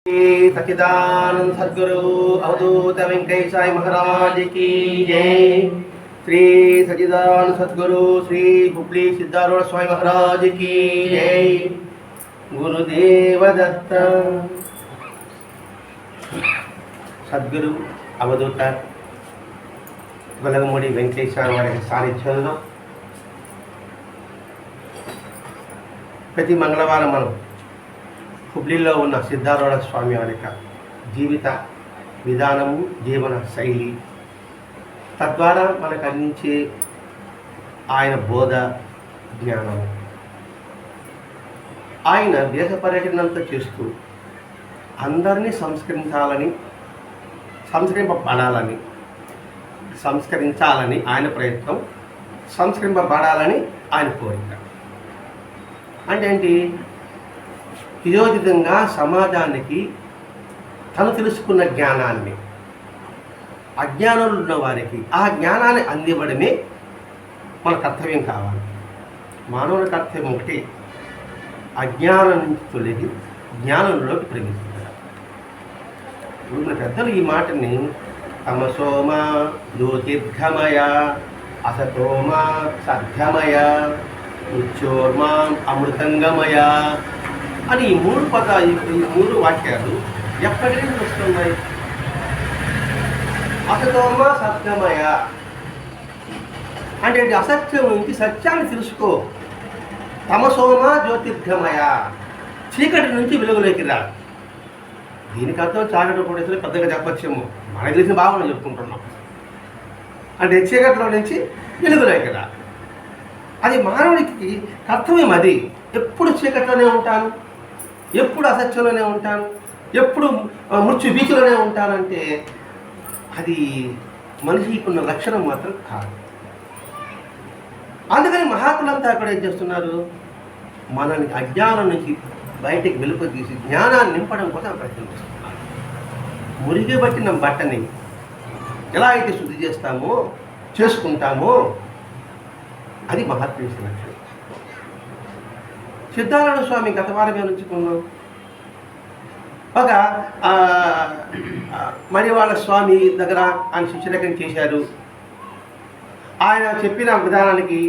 श्री सच्चिदानंद सद्गुरु अवधूत वेंकटेश साई महाराज की जय। श्री सच्चिदानंद सद्गुरु श्री हुबली सिद्धारूढ़ स्वामी महाराज की जय। गुरुदेव दत्त सद्गुरु अवधूत వెలగమూడి వెంకటేశ్వర వారి సాన్నిధ్యంలో ప్రతి మంగళవారం మనం హుబ్లీలో ఉన్న సిద్ధారూఢ స్వామి వారి జీవిత విధానము, జీవన శైలి, తద్వారా మనకు అందించే ఆయన బోధ, జ్ఞానము. ఆయన దేశ పర్యటనంతా చేస్తూ అందరినీ సంస్కరించాలని ఆయన ప్రయత్నం, సంస్కరింపబడాలని ఆయన కోరిక. అంటే ఏంటి? విరోధితంగా సమాజానికి తను తెలుసుకున్న జ్ఞానాన్ని, అజ్ఞానంలో ఉన్న వారికి ఆ జ్ఞానాన్ని అందివ్వడమే మన కర్తవ్యం కావాలి. మానవుని కర్తవ్యం ఒకటి, అజ్ఞానం నుంచి తొలగి జ్ఞానంలోకి ప్రవేశించాలి. ఇప్పుడు మన పెద్దలు ఈ మాటని తమసోమ జ్యోతిర్గమయ, అసతోమ సద్గమయ, మృత్యోర్మా అమృతంగమయ అని ఈ మూడు వాక్యాలు ఎప్పటి నుంచి వస్తున్నాయి? అసతోమ సద్గమయ అంటే అసత్యం నుంచి సత్యాన్ని తెలుసుకో. తమసోమ జ్యోతిర్గమయ, చీకటి నుంచి వెలుగులోకి రా. దీనికి అర్థం చాకటి కూడా పెద్దగా చెప్పచ్చేమో, మనకు తెలిసిన భావన చెప్పుకుంటున్నాం. అంటే చీకటిలో నుంచి వెలుగులోకి రా. అది మానవుడికి కర్తవ్యం. అది ఎప్పుడు చీకట్లోనే ఉంటాను, ఎప్పుడు అసత్యంలోనే ఉంటాను, ఎప్పుడు మృత్యు బీచ్లోనే ఉంటానంటే అది మనిషికి ఉన్న లక్షణం మాత్రం కాదు. అందుకని మహాత్ములంతా అక్కడ ఏం చేస్తున్నారు? మనల్ని అజ్ఞానం నుంచి బయటికి వెలుపు తీసి జ్ఞానాన్ని నింపడం కోసం ప్రయత్నం చేస్తున్నారు. మురిగి పట్టిన బట్టని ఎలా అయితే శుద్ధి చేసుకుంటామో అది మహాత్మ లక్షణం. సిద్ధారూఢ స్వామి గత వారమే నుంచుకున్నాం. ఒక మణివాళ్ళ స్వామి దగ్గర ఆయన శిష్యరకం చేశారు. ఆయన చెప్పిన విధానానికి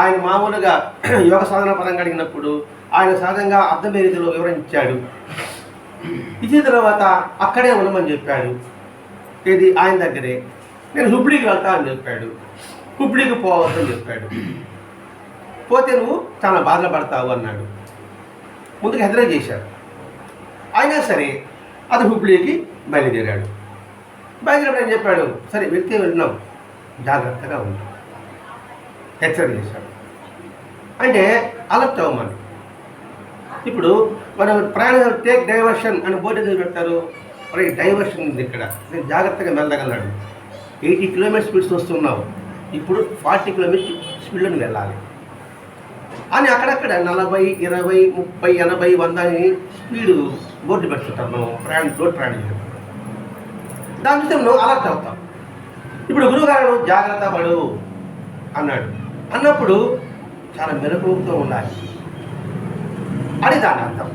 ఆయన మామూలుగా యోగ సాధన పరంగా అడిగినప్పుడు ఆయన సహజంగా అర్థమయ్యే రీతిలో వివరించాడు. ఇచ్చిన తర్వాత అక్కడే ఉండమని చెప్పాడు. ఇది ఆయన దగ్గరే. నేను హుబ్లీకి వెళ్తా అని చెప్పాడు. హుబ్లీకి పోవద్దని చెప్పాడు. పోతే నువ్వు చాలా బాధలు పడతావు అన్నాడు. ముందుకు హెచ్చరిక చేశాడు. అయినా సరే అది హుబ్లీకి బయలుదేరాడు. బయలుదేరడం ఏం చెప్పాడు? సరే వెళ్తే వెళ్ళినాం, జాగ్రత్తగా ఉన్నాం, హెచ్చరిక చేశాడు. అంటే అలర్ట్ అవ్వమని. ఇప్పుడు మనం ప్రయాణం టేక్ డైవర్షన్ అని బోర్డు ఎందుకు పెడతారు? మరి డైవర్షన్ ఉంది ఇక్కడ, నేను జాగ్రత్తగా వెళ్ళగలన్నాడు. 80 కిలోమీటర్ స్పీడ్స్ వస్తున్నావు, ఇప్పుడు 40 కిలోమీటర్ స్పీడ్లో వెళ్ళాలి అని అక్కడక్కడ 40, 20, 30, 80, 100 అని స్పీడు బోర్డు పెడుతుంటారు. మనం రోడ్ ప్రయాణం చేస్తాం. దాని విషయం నువ్వు అలర్ట్ అవుతాం. ఇప్పుడు గురువుగారు జాగ్రత్త పడు అన్నాడు. అన్నప్పుడు చాలా మెరుగుతో ఉండాలి అని దాని అర్థం.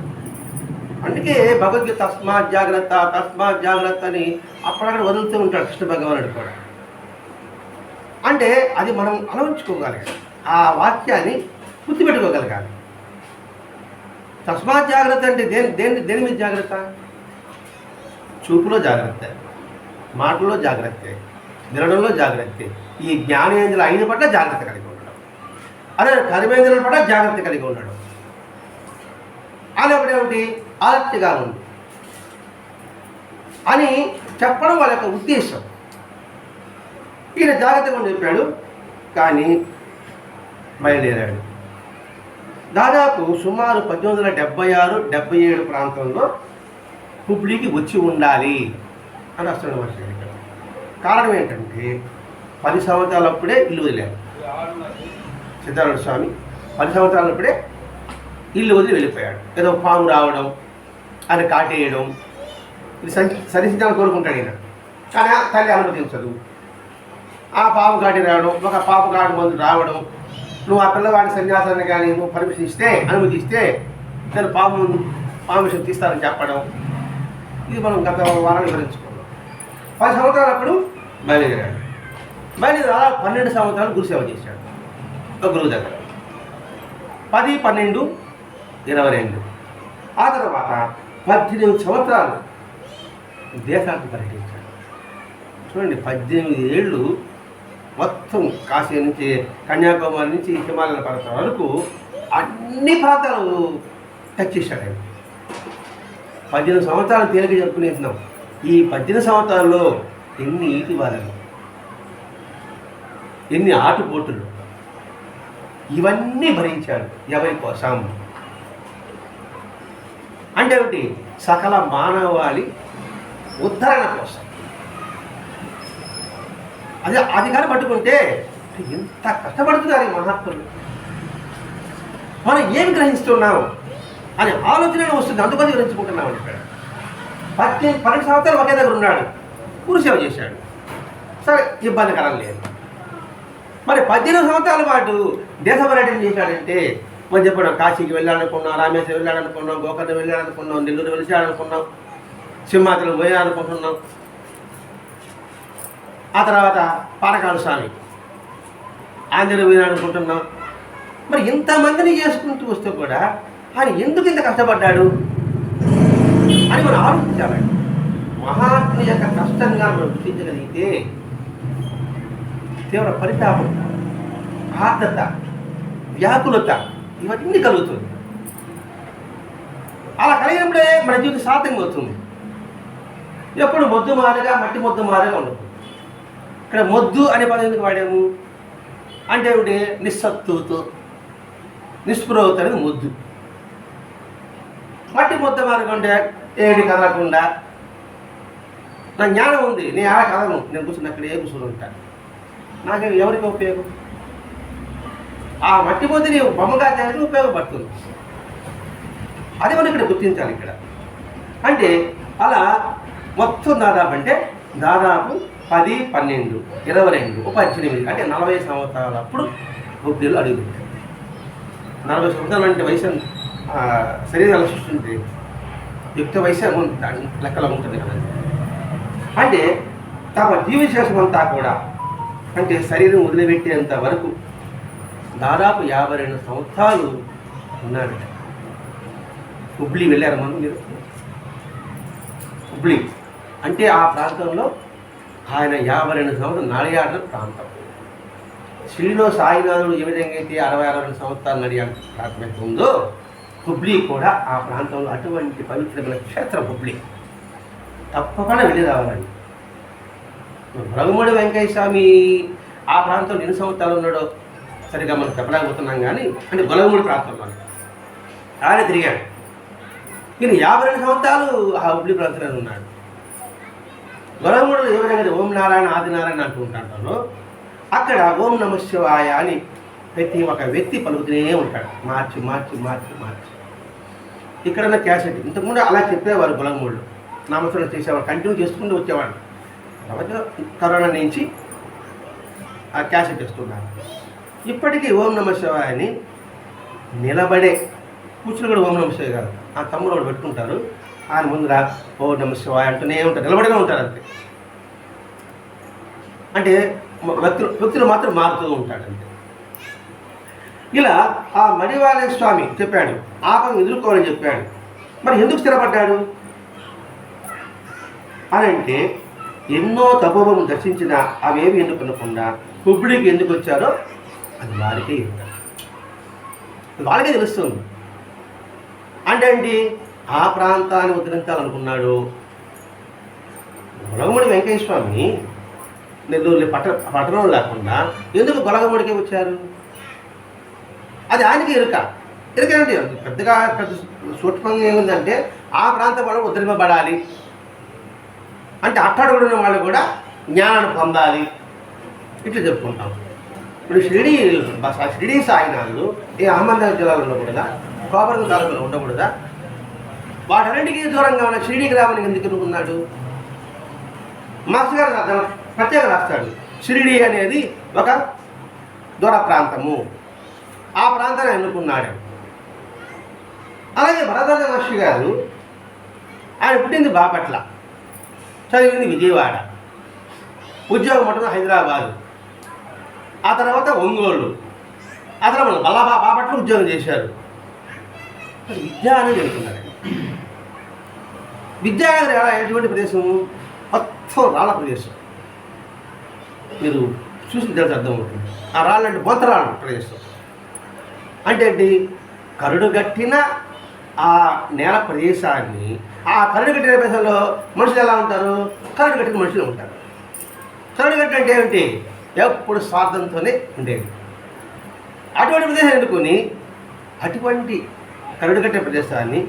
అందుకే భగవద్గీత తస్మాత్ జాగ్రత్త అని అప్పుడక్కడ వదులుతూ ఉంటాడు కృష్ణ భగవానుడు కూడా. అంటే అది మనం అలవర్చుకోగలగాలి, ఆ వాక్యాన్ని గుర్తుపెట్టుకోగలగాలి. తస్మాత్ జాగ్రత్త అంటే దేని మీద జాగ్రత్త? చూపులో జాగ్రత్త, మాటల్లో జాగ్రత్త, వినడంలో జాగ్రత్త. ఈ జ్ఞానేంద్రుల అయిన పట్ల జాగ్రత్త కలిగి ఉండడం, అదే కర్మేంద్రుల పట్ల జాగ్రత్త కలిగి ఉండడం. అది ఒకటేమిటి? ఆలస్యగా ఉంది అని చెప్పడం వాళ్ళ యొక్క ఉద్దేశం. ఈయన జాగ్రత్తగా చెప్పాడు, కానీ బయలుదేరాడు. దాదాపు సుమారు 1876-77 ప్రాంతంలో హుబ్లీకి వచ్చి ఉండాలి అని వస్తున్నాడు వర్షం. ఇక్కడ కారణం ఏంటంటే 10 సంవత్సరాలప్పుడే ఇల్లు వదిలారు సిద్ధారూఢ స్వామి. 10 సంవత్సరాలప్పుడే ఇల్లు వదిలి వెళ్ళిపోయాడు. ఏదో పాము రావడం, ఆయన కాటేయడం, ఇది సరిసించాలని కోరుకుంటాడు ఈయన. కానీ తల్లి అనుమతించదు. ఆ పాము కాటి రావడం, ఒక పాము కాటి మందు రావడం, నువ్వు ఆ పిల్లవాడి సన్యాసాన్ని కానీ నువ్వు పర్మిషన్ ఇస్తే, అనుమతి ఇస్తే నేను పాము విషయం తీస్తానని చెప్పడం, ఇది మనం గత వారం వివరించుకున్నాం. 10 సంవత్సరాలు అప్పుడు బయలుదేరాడు. దాదాపు 12 సంవత్సరాలు గురుసేవ చేశాడు ఒక గురువు దగ్గర. 10, 12, 22. ఆ తర్వాత 18 సంవత్సరాలు దేశానికి పర్యటించాడు. చూడండి, 18 ఏళ్ళు మొత్తం కాశీ నుంచి కన్యాకుమారి నుంచి హిమాలయ పర్వతం వరకు అన్ని ప్రాంతాలు టచ్ చేశాడు ఆయన. 18 సంవత్సరాలు తేలిక చెప్పుకునేసినాం. ఈ 18 సంవత్సరాల్లో ఎన్ని ఈటి బాధలు, ఎన్ని ఆటుపోటులు, ఇవన్నీ భరించాడు. ఎవరి కోసం అంటే ఏమిటి? సకల మానవాళి ఉద్ధరణ కోసం. అది కానీ పట్టుకుంటే ఎంత కష్టపడుతున్నారు ఈ మహాత్ములు. మనం ఏమి గ్రహిస్తున్నాం అని ఆలోచన వస్తుంది. అందుకని గ్రహించుకుంటున్నాం అని చెప్పాడు. 12 సంవత్సరాలు ఒకే దగ్గర ఉన్నాడు, గురుసేవ చేశాడు. సరే, ఇబ్బందికరం లేదు. మరి 18 సంవత్సరాల పాటు దేశ పర్యటన చేశాడంటే మనం చెప్పాడు, కాశీకి వెళ్ళాలనుకున్నాం, రామేశ్వరం వెళ్ళాలనుకున్నాం, గోకర్ణ వెళ్ళాలనుకున్నాం, నెల్లూరు వెళ్ళాలనుకున్నాం, సింహాచలం పోయాలనుకుంటున్నాం. ఆ తర్వాత పానకాల స్వామి ఆంజనేయ పోయాలనుకుంటున్నాం. మరి ఇంతమందిని చేసుకుంటూ వస్తే కూడా ఆయన ఎందుకు ఇంత కష్టపడ్డాడు అని మనం ఆలోచించాలండి. మహాత్ముని యొక్క కష్టంగా మనం గుర్తించగలిగితే తీవ్ర పరితాపం, ఆర్ద్రత, వ్యాకులత ఇవన్నీ కలుగుతుంది. అలా కలిగినప్పుడే మన జీవితం సార్థంగా అవుతుంది. ఎప్పుడు మొద్దు మారగా, మట్టి మొద్దు మారగా ఉండదు. ఇక్కడ మొద్దు అనే పదం ఎందుకు వాడాము అంటే ఏమిటి? నిస్సత్తుతో, నిస్పృహత అనేది మొద్దు. మట్టి మొద్దు మారకుంటే ఏడి కదలకుండా, నా జ్ఞానం ఉంది, నేను ఆ కదను, నేను కూర్చుని అక్కడ ఏ కూర్చుని ఉంటాను, నాకు ఎవరికి ఉపయోగం? ఆ మట్టి మొద్దు నీవు బొమ్మగా చేయడానికి ఉపయోగపడుతుంది. అది మనం ఇక్కడ గుర్తించాలి. ఇక్కడ అంటే అలా మొత్తం దాదాపు 10, 12, 22, 18 అంటే 40 సంవత్సరాలు అప్పుడు బుద్ధిలో అడుగుపెట్టాడు. 40 సంవత్సరాలు అంటే వయసు శరీరాల సృష్టి యుక్త వయసు లెక్కలో ఉంటుంది కదండి. అంటే తమ జీవశేషం అంతా కూడా అంటే శరీరం వదిలిపెట్టేంత వరకు దాదాపు 52 సంవత్సరాలు ఉన్నాడు. హుబ్లీ వెళ్ళారు మనం, మీరు హుబ్లీ అంటే ఆ ప్రాంతంలో ఆయన 52 సంవత్సరాలు నడియాడిన ప్రాంతం. శ్రీలో సాయినాథుడు ఏ విధంగా అయితే 60-62 సంవత్సరాలు నడియాడ ప్రాంతం ఉందో, హుబ్లీ కూడా ఆ ప్రాంతంలో అటువంటి పవిత్రమైన క్షేత్రం హుబ్లీ. తప్పకుండా వెళ్ళి రావాలండి. రఘుమూడి వెంకయ్య స్వామి ఆ ప్రాంతంలో ఎన్ని సంవత్సరాలు ఉన్నాడో సరిగా మనం చెప్పలేకపోతున్నాం. కానీ అంటే గొలగమూడి ప్రాంతంలో ఆయన తిరిగాడు. ఈయన 52 సంవత్సరాలు ఆ హుబ్లీ ప్రాంతంలో ఉన్నాడు. గొలగమూడిలో ఏ విధంగా ఓం నారాయణ ఆదినారాయణ అంటూ ఉంటాడో, అక్కడ ఓం నమ శివాయ అని ప్రతి ఒక వ్యక్తి పలుకుతూనే ఉంటాడు, మార్చి మార్చి మార్చి మార్చి. ఇక్కడున్న క్యాసెట్ ఇంతకుముందు అలా చెప్పేవారు గొలగమూడిలో, నామస్మరణ చేసేవారు, కంటిన్యూ చేసుకుంటూ వచ్చేవాడు. తర్వాత కరోనా నుంచి ఆ క్యాసెట్ ఇస్తున్నారు. ఇప్పటికీ ఓం నమ శివాయ అని నిలబడే కూర్చుని కూడా ఓం నమ శివాయ కాదు, ఆ తమ్ముడు కూడా పెట్టుకుంటారు. ఆయన ముందురా ఓం నమ శివాయ అంటూనే ఉంటారు, నిలబడిగా ఉంటారు అంతే. అంటే వ్యక్తులు మాత్రం మారుతూ ఉంటాడంతే. ఇలా ఆ మడివాళ స్వామి చెప్పాడు, ఆపను ఎదుర్కోవాలని చెప్పాడు. మరి ఎందుకు స్థిరపడ్డాడు అని అంటే, ఎన్నో తపోవము దర్శించిన అవేవి ఎన్నుకునకుండా హుబ్లీకి ఎందుకు వచ్చారో అది వారికే వాళ్ళకే తెలుస్తుంది. అంటే ఏంటి? ఆ ప్రాంతాన్ని ఉద్ధరించాలనుకున్నాడు. గొలగమూడి వెంకయ్య స్వామి నెల్లూరు పట్టణంలో లేకుండా ఎందుకు గొలగమూడికి వచ్చారు? అది ఆయనకి ఎరుకంటే పెద్దగా సూక్ష్మంగా ఏముందంటే, ఆ ప్రాంతం వాళ్ళు ఉద్ధరింపబడాలి అంటే అట్టడుగున్న వాళ్ళు కూడా జ్ఞానాన్ని పొందాలి, ఇట్లా చెప్పుకుంటాం. ఇప్పుడు షిరిడీ సాయినాథులు ఈ అహ్మద్నగర్ జిల్లాలో ఉండకూడదా, కోపరం తాలూకులో ఉండకూడదా? వాటన్నింటికీ దూరంగా ఉన్న షిరిడీ గ్రామానికి ఎందుకు ఎన్నుకున్నాడు? మాస్టర్ గారు ప్రత్యేక రాస్తాడు, షిరిడీ అనేది ఒక దూర ప్రాంతము, ఆ ప్రాంతాన్ని ఎన్నుకున్నాడు. అలాగే భరద్వాజ మహర్షి గారు ఆయన పుట్టింది బాపట్ల, చదివింది విజయవాడ, ఉద్యోగం మొత్తం హైదరాబాదు, ఆ తర్వాత ఒంగోలు, ఆ తర్వాత బాపట్ల ఉద్యోగం చేశారు. విద్యానగర్ వెళ్తున్నారు. విద్యానగర్ ఎటువంటి ప్రదేశం? మొత్తం రాళ్ళ ప్రదేశం. మీరు చూసి తెలిసి అర్థమవుతుంది. ఆ రాళ్ళు అంటే బొంతరాళ్ళు ప్రదేశం. అంటే ఏంటి? కరుడు గట్టిన ఆ నేల ప్రదేశాన్ని, ఆ కరుడు గట్టిన ప్రదేశంలో మనుషులు ఎలా ఉంటారు? కరుడు గట్టిన మనుషులు ఉంటారు. కరుడు గట్టి అంటే ఏమిటి? ఎప్పుడు స్వార్థంతోనే ఉండేది. అటువంటి ప్రదేశం ఎన్నుకొని అటువంటి కరుడు గట్టిన ప్రదేశాన్ని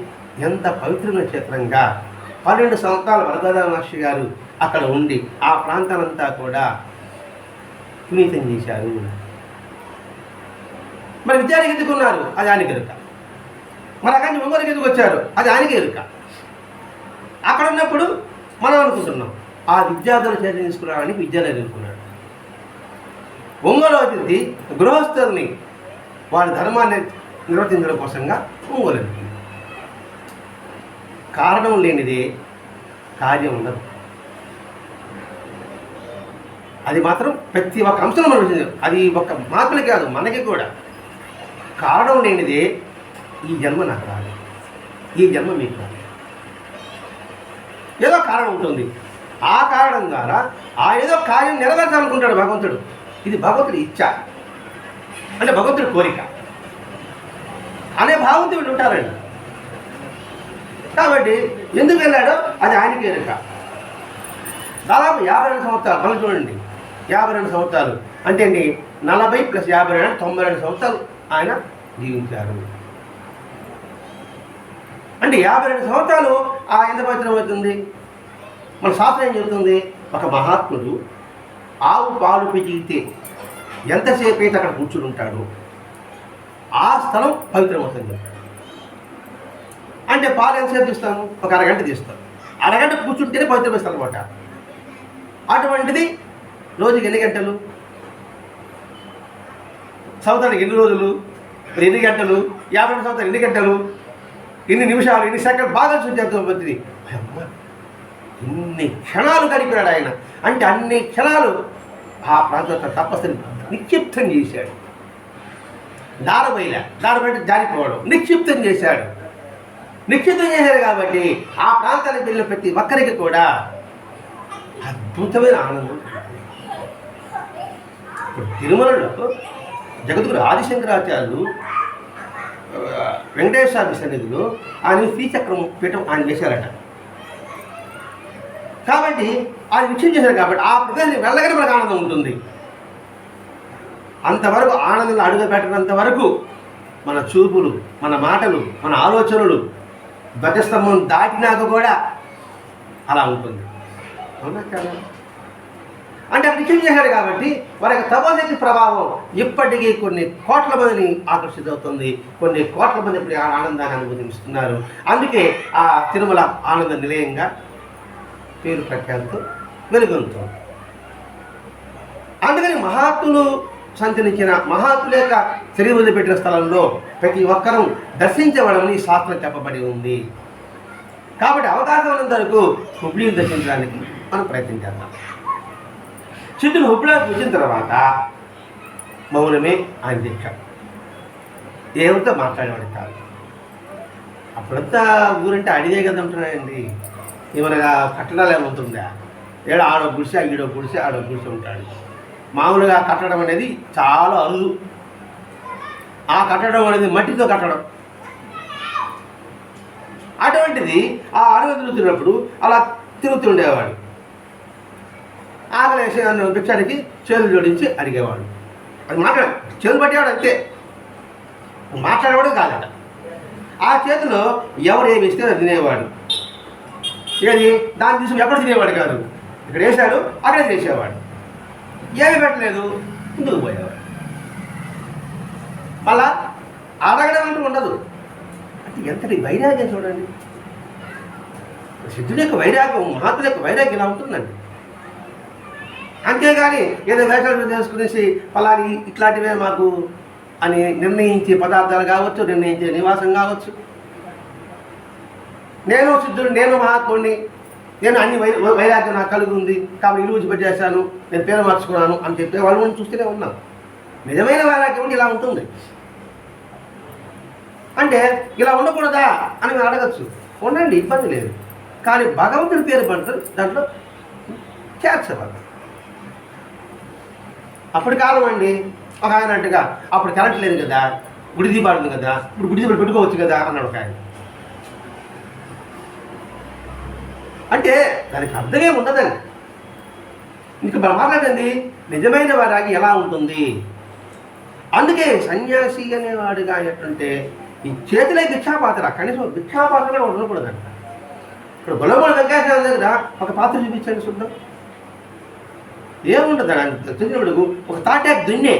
ఎంత పవిత్రమైన క్షేత్రంగా 12 సంవత్సరాల వరదాన మహర్షి గారు అక్కడ ఉండి ఆ ప్రాంతాలంతా కూడా పునీతం చేశారు. మరి విద్యానికి ఎందుకున్నారు? అది ఆయనకి ఎరుక. మరి అక్కడి నుంచి ఒంగోలుకి ఎందుకు వచ్చారు? అది ఆయనకి ఎరుక. అక్కడ ఉన్నప్పుడు మనం అనుకుంటున్నాం ఆ విద్యార్థులు చేత తీసుకురావడానికి విద్యాలయం ఎదుర్కొన్నాడు. ఒంగోలు వచ్చింది గృహస్థుల్ని వారి ధర్మాన్ని నిర్వర్తించడం కోసంగా ఒంగోలు ఎదుర్కొంది. కారణం లేనిదే కార్యం ఉండదు. అది మాత్రం ప్రతి ఒక్క అంశంలో మనం, అది ఒక మాత్రమే కాదు మనకి కూడా. కారణం లేనిదే ఈ జన్మ నాకు రాదు, ఈ జన్మ మీకు రాదు. ఏదో కారణం ఉంటుంది. ఆ కారణం ద్వారా ఆ ఏదో కార్యం నెరవేర్చాలనుకుంటాడు భగవంతుడు. ఇది భగవంతుడి ఇచ్చ, అంటే భగవంతుడి కోరిక అనే భావంతో వీళ్ళు ఉంటారండి. కాబట్టి ఎందుకు వెళ్ళాడో అది ఆయనకి ఎరుక. దాదాపు 52 సంవత్సరాలు మనం చూడండి. 52 సంవత్సరాలు అంటే అండి 40 + 52 92 సంవత్సరాలు ఆయన జీవించారు. అంటే 52 సంవత్సరాలు ఆ ఎంత పవిత్రం అవుతుంది? మన శాస్త్రం ఏం చెబుతుంది? ఒక మహాత్ముడు ఆవు పాలు పిగితే ఎంతసేపు అయితే అక్కడ కూర్చుని ఉంటాడు ఆ స్థలం పవిత్రమవుతుంది. అంటే పాలు ఎంతసేపు తీస్తాము? ఒక అరగంట తీస్తాం. అరగంట కూర్చుంటేనే పవిత్రమేస్తాం అనమాట. అటువంటిది రోజుకి ఎన్ని గంటలు? సంవత్సరానికి ఎన్ని రోజులు? ఎన్ని గంటలు? 52 సంవత్సరాలు ఎన్ని గంటలు? ఎన్ని నిమిషాలు? ఎన్ని సెకండ్లు? బాగా చూసేది. ఇన్ని క్షణాలు గడిపాడు ఆయన. అంటే అన్ని క్షణాలు ఆ ప్రాంతంలో తపస్సుని నిక్షిప్తం చేశాడు. దారబయట జారిపోవడం నిక్షిప్తం చేశాడు. నిక్షిప్తం చేశాడు కాబట్టి ఆ ప్రాంతానికి వెళ్ళిన ప్రతి ఒక్కరికి కూడా అద్భుతమైన ఆనందం. ఇప్పుడు తిరుమలలో జగద్గురు ఆదిశంకరాచార్యులు వెంకటేశ్వర సన్నిధిలో ఆయన శ్రీచక్రం పీఠం ఆయన వేశారట. కాబట్టి ఆయన నిశ్చయం చేశారు కాబట్టి ఆ ప్రదేశానికి వెళ్ళగానే మనకు ఆనందం ఉంటుంది. అంతవరకు ఆనందంలో అడుగు పెట్టినంత వరకు మన చూపులు, మన మాటలు, మన ఆలోచనలు ధ్వజస్తంభం దాటినాక కూడా అలా ఉంటుంది. అవునా కదా? అంటే అక్కడ నిశ్చయం చేశాడు కాబట్టి వారి యొక్క తపోశక్తి ప్రభావం ఇప్పటికీ కొన్ని కోట్ల మందిని ఆకర్షితవుతుంది. కొన్ని కోట్ల మంది ఇప్పుడు ఆనందాన్ని అనుభవిస్తున్నారు. అందుకే ఆ తిరుమల ఆనంద నిలయంగా పేరు ప్రఖ్యాతితో వెలుగొందుతుంది. అందుకని మహాత్ములు సంచరించిన మహాత్ముల యొక్క శరీరం వదిలిపెట్టిన స్థలంలో ప్రతి ఒక్కరూ దర్శించబడమని శాస్త్రం చెప్పబడి ఉంది. కాబట్టి అవకాశం ఉన్నంత వరకు హుబ్లీని దర్శించడానికి మనం ప్రయత్నం చేద్దాం. సిద్ధులు హుబ్లీకి వచ్చిన తర్వాత మౌనమే ఆయన దీక్ష. ఏమంతా మాట్లాడేవాడు కాదు. అప్పుడంతా ఊరంటే అడిగే కదా ఉంటున్నాయండి. ఏమనగా కట్టడాలు ఏమవుతుందా? ఏడో ఆడో గుడిసె, ఈడో గుడిసె, ఆడో గుడిసె ఉంటాడు. మామూలుగా కట్టడం అనేది చాలా అరుదు. ఆ కట్టడం అనేది మట్టితో కట్టడం. అటువంటిది ఆ అడుగు తిరుగుతున్నప్పుడు అలా తిరుగుతుండేవాడు. ఆకలి వేసే భిక్షానికి చేతులు జోడించి అడిగేవాడు. అది మాట్లాడ చేతులు పట్టేవాడు అంతే, మాట్లాడేవాడు కాదట. ఆ చేతిలో ఎవరు ఏమి ఇస్తే అది తినేవాడు. ఏది దాన్ని తీసుకుని ఎప్పుడు తినేవాడు కాదు. ఇక్కడ వేసాడు అక్కడే చేసేవాడు. ఏమి పెట్టలేదు ముందుకు పోయేవాడు. మళ్ళా అడగడం అంటూ ఉండదు. అంటే ఎంతటి వైరాగ్యం చూడండి. సిద్ధుని యొక్క వైరాగ్యం, మహాత్ముల యొక్క వైరాగ్యం ఇలా ఉంటుందండి. అంతేగాని ఏదో వేషాలు చేసుకునేసి ఫలాని ఇట్లాంటివే మాకు అని నిర్ణయించే పదార్థాలు కావచ్చు, నిర్ణయించే నివాసం కావచ్చు, నేను సిద్ధుడు, నేను మహాత్ముడిని, నేను అన్ని వైరాగ్యం నాకు కలిగి ఉంది కాబట్టి ఇల్లు విడిచిపెట్టేశాను, నేను పేరు మార్చుకున్నాను అని చెప్పే వాళ్ళు చూస్తూనే ఉన్నాం. నిజమైన వైరాగ్యం ఉండి ఇలా ఉంటుంది అంటే ఇలా ఉండకూడదా అని మీరు అడగచ్చు. ఉండండి, ఇబ్బంది లేదు. కానీ భగవంతుడి పేరు పడుతుంది దాంట్లో చేర్చవాలి. అప్పటి కాలం అండి ఒక ఆయన అంటగా అప్పుడు కరెంట్ లేదు కదా, గుడి దీపాలు ఉంది కదా, ఇప్పుడు గుడి దీపాలు పెట్టుకోవచ్చు కదా అన్నాడు ఒక ఆయన. అంటే దానికి అర్థమే ఉండదండి. ఇంకా మాట్లాడండి నిజమైన వైరాగి ఎలా ఉంటుంది. అందుకే సన్యాసి అనేవాడుగా ఎట్టుంటే ఈ చేతిలో భిక్షాపాత్ర, కనీసం భిక్షాపాత్ర కూడా ఉండకూడదంట. ఇప్పుడు గొల్లగొండ వెంకటేశ్వర దగ్గర ఒక పాత్ర చూపించండి చూద్దాం. ఏముంటుంది తెలిసినప్పుడు ఒక తాటాకు దున్నే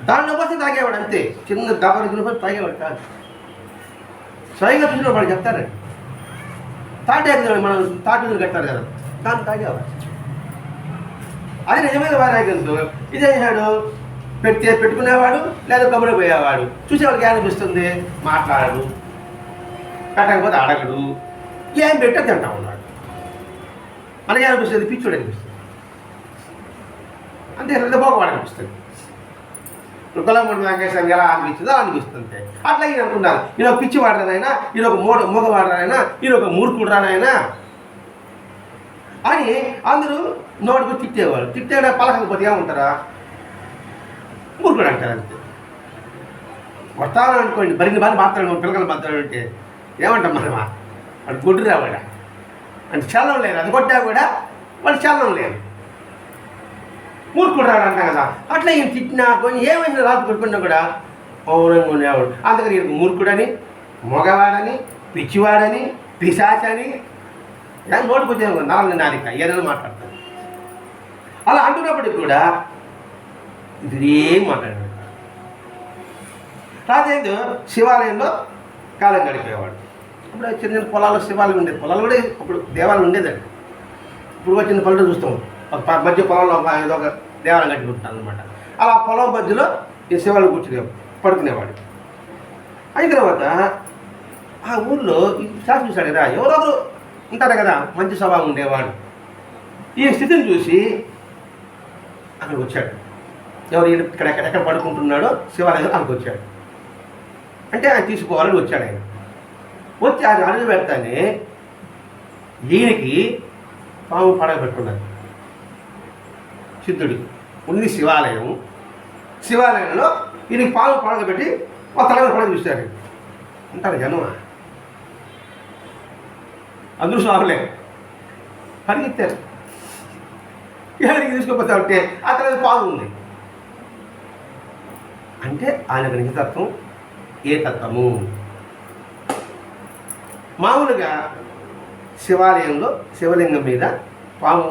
దాంట్లో పోసి తాగేవాడు అంతే. చిన్న దబ్బర దున్నిపోయి తాగేవాడు కాదు. స్వయంగా చూసిన వాడు చెప్తారండి. తాటాకు మనం తాటి కట్టారు కదా, దాన్ని తాగేవాడు. అది నిజమైన వైరాగ్యంతో ఇదే చేశాడు. పెట్టుకునేవాడు లేదా కబురు పోయేవాడు. చూసేవాడికి ఏమనిపిస్తుంది, మాట్లాడడు, కట్టకపోతే అడగడు, ఏం పెట్టో తింటా ఉన్నాడు. మనకి ఏమనిపిస్తుంది, పిచ్చోడు అనిపిస్తుంది. అంతే హృదయపోకవాడు అనిపిస్తుంది. గొల్లగొండ వెంకటేశ్వర ఎలా అనిపిస్తుందో అనిపిస్తుంది. అట్లా ఈయన అనుకున్నారు, ఈయన ఒక పిచ్చి వాడరానైనా, ఈయన ఒక మూగ వాడరానైనా, ఈయన ఒక మూర్ఖుడు రానైనా అని అందరూ నోటికి తిట్టేవాడు. తిట్టేడా పలకపోతే ఏమంటారా, మూర్ఖుడు అంటారు అంతే. వస్తాను అనుకోండి, బరిని బాగా మాట్లాడు, పిల్లలు మాట్లాడంటే ఏమంటాం మనమా, వాడు గొడ్డు రావాడా అంటే చల్లం లేదు. అది కొట్టా కూడా వాడు చల్లం లేదు, మూర్ఖుడు రాడు అంటాం కదా. అట్లా ఈయన తిట్టినా కొన్ని ఏమైనా రాజు కొట్టుకున్నా కూడా పౌరంగా ఉండేవాడు. అందుకని ఈయనకు మూర్ఖుడని, మగవాడని, పిచ్చివాడని, పిశాచని నోటికి వచ్చే నాలుగు నాలిక ఏదైనా మాట్లాడతాడు. అలా అంటున్నప్పటికి కూడా ఇది ఏం మాట్లాడాడు. రాజేంద్ర శివాలయంలో కాలం గడిపేవాడు. అప్పుడు చిన్న చిన్న పొలాల్లో శివాలయం ఉండేది. పొలాలు కూడా అప్పుడు దేవాలయం ఉండేదండి. ఇప్పుడు చిన్న పొలంలో చూస్తాం, ఒక మధ్య పొలంలో ఏదో ఒక దేవాలయం కట్టుకుంటున్నాను అనమాట. అలా పొలం మధ్యలో ఈ శివాలయం పడుకునేవాడు. అయిన తర్వాత ఆ ఊళ్ళో శాస్త్రం చూశాడు కదా, ఎవరెవరు ఉంటారు కదా మంచి స్వభావం ఉండేవాడు. ఈ స్థితిని చూసి అక్కడికి వచ్చాడు. ఎవరు ఎక్కడ పడుకుంటున్నాడో శివాలయం అక్కడికి వచ్చాడు. అంటే ఆయన తీసుకోవాలని వచ్చాడు. ఆయన వచ్చి ఆయన అడుగు పెడతానే ఈయనకి పాము పడగ పెట్టుకున్నాడు. సిద్ధుడు ఉంది శివాలయం, శివాలయంలో ఈయనకి పాము పడగ పెట్టి ఒక తల పడగ చూశారు. అంటారు జనం, అందరూ స్వాములే పరిగెత్తారు. ఎవరికి తీసుకుపోతా ఉంటే ఆ తర్వాత పాము ఉంది. అంటే ఆయన గ్రహితత్వం ఏ తత్వము. మామూలుగా శివాలయంలో శివలింగం మీద పాము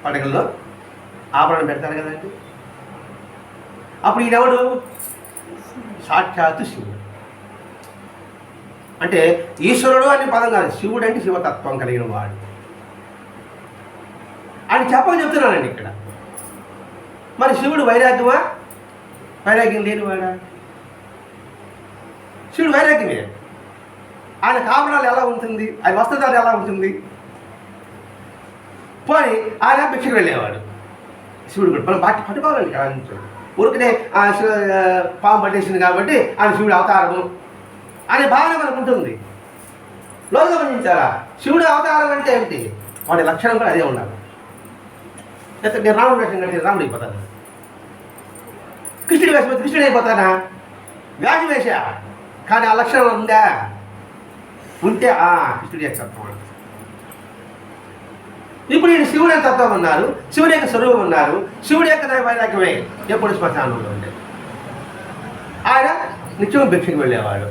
పడగల్లో ఆభరణం పెడతారు కదండి. అప్పుడు ఈయనెవడు, సాక్షాత్తు శివుడు. అంటే ఈశ్వరుడు అనే పదం కాదు, శివుడు అంటే శివతత్వం కలిగిన వాడు అని చెప్తున్నానండి ఇక్కడ. మరి శివుడు వైరాగ్యమా, వైరాగ్యం లేనివాడా? శివుడు వైరాగ్యమే. ఆయన కాపురాలు ఎలా ఉంటుంది, ఆయన వస్త్రధారణ ఎలా ఉంటుంది. పోనీ ఆయన భిక్షకు వెళ్ళేవాడు. శివుడు కూడా మనం బాగా పట్టుకోవాలండి. ఊరికనే ఆ పాము పట్టేసింది కాబట్టి ఆయన శివుడు అవతారము అనే భావన మనకు ఉంటుంది. లోతుగా గమనించారా, శివుడు అవతారం అంటే ఏమిటి, వాడి లక్షణం కూడా అదే ఉండాలి. నేను రాముడు వేషం కట్టి రాముడు అయిపోతాను, కృష్ణుడి వేషం కృష్ణుడు అయిపోతానా, వ్యాసం వేసా కానీ ఆ లక్షణం ఉందా, ఉంటే కృష్ణుడి యొక్క తత్వం. ఇప్పుడు ఈయన శివుడి యొక్క తత్వం ఉన్నారు, శివుడి యొక్క స్వరూపం ఉన్నారు, శివుడి యొక్క వైరాగ్యమే ఎప్పుడు శ్మశానంలో ఉండేది. ఆయన నిత్యం భిక్షకు వెళ్ళేవాడు.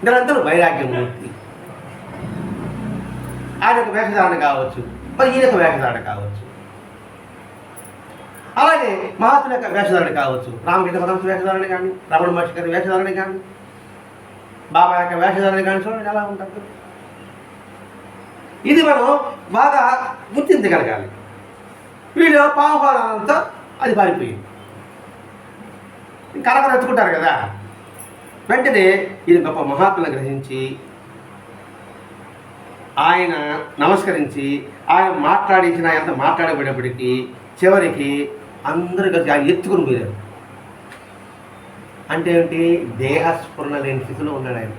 నిరంతరం వైరాగ్యమూర్తి. ఆయన యొక్క వేషధారణ కావచ్చు, మరి ఈయన యొక్క వేషధారణ కావచ్చు. అలాగే మహాత్ముల యొక్క వేషధారణ కావచ్చు, రామకృష్ణ పరమహంస వేషధారణ కానీ, రమణ మహర్షి గారి వేషధారణ కానీ, బాబా యొక్క వేషధారణ కానీ చూడండి ఎలా ఉంటుంది. ఇది మనం బాగా గుర్తించగలగాలి. వీళ్ళు పావుపాలంతో అది పారిపోయింది. కరకర ఎత్తుకుంటారు కదా, వెంటనే ఇది గొప్ప మహాత్ములను గ్రహించి ఆయన నమస్కరించి ఆయన మాట్లాడించిన ఎంత మాట్లాడబడేప్పటికీ చివరికి అందరూ కలిసి ఆయన ఎత్తుకుని పోయారు. అంటే ఏంటి? దేహస్ఫురణ లేని స్థితిలో ఉన్నాడు ఆయన.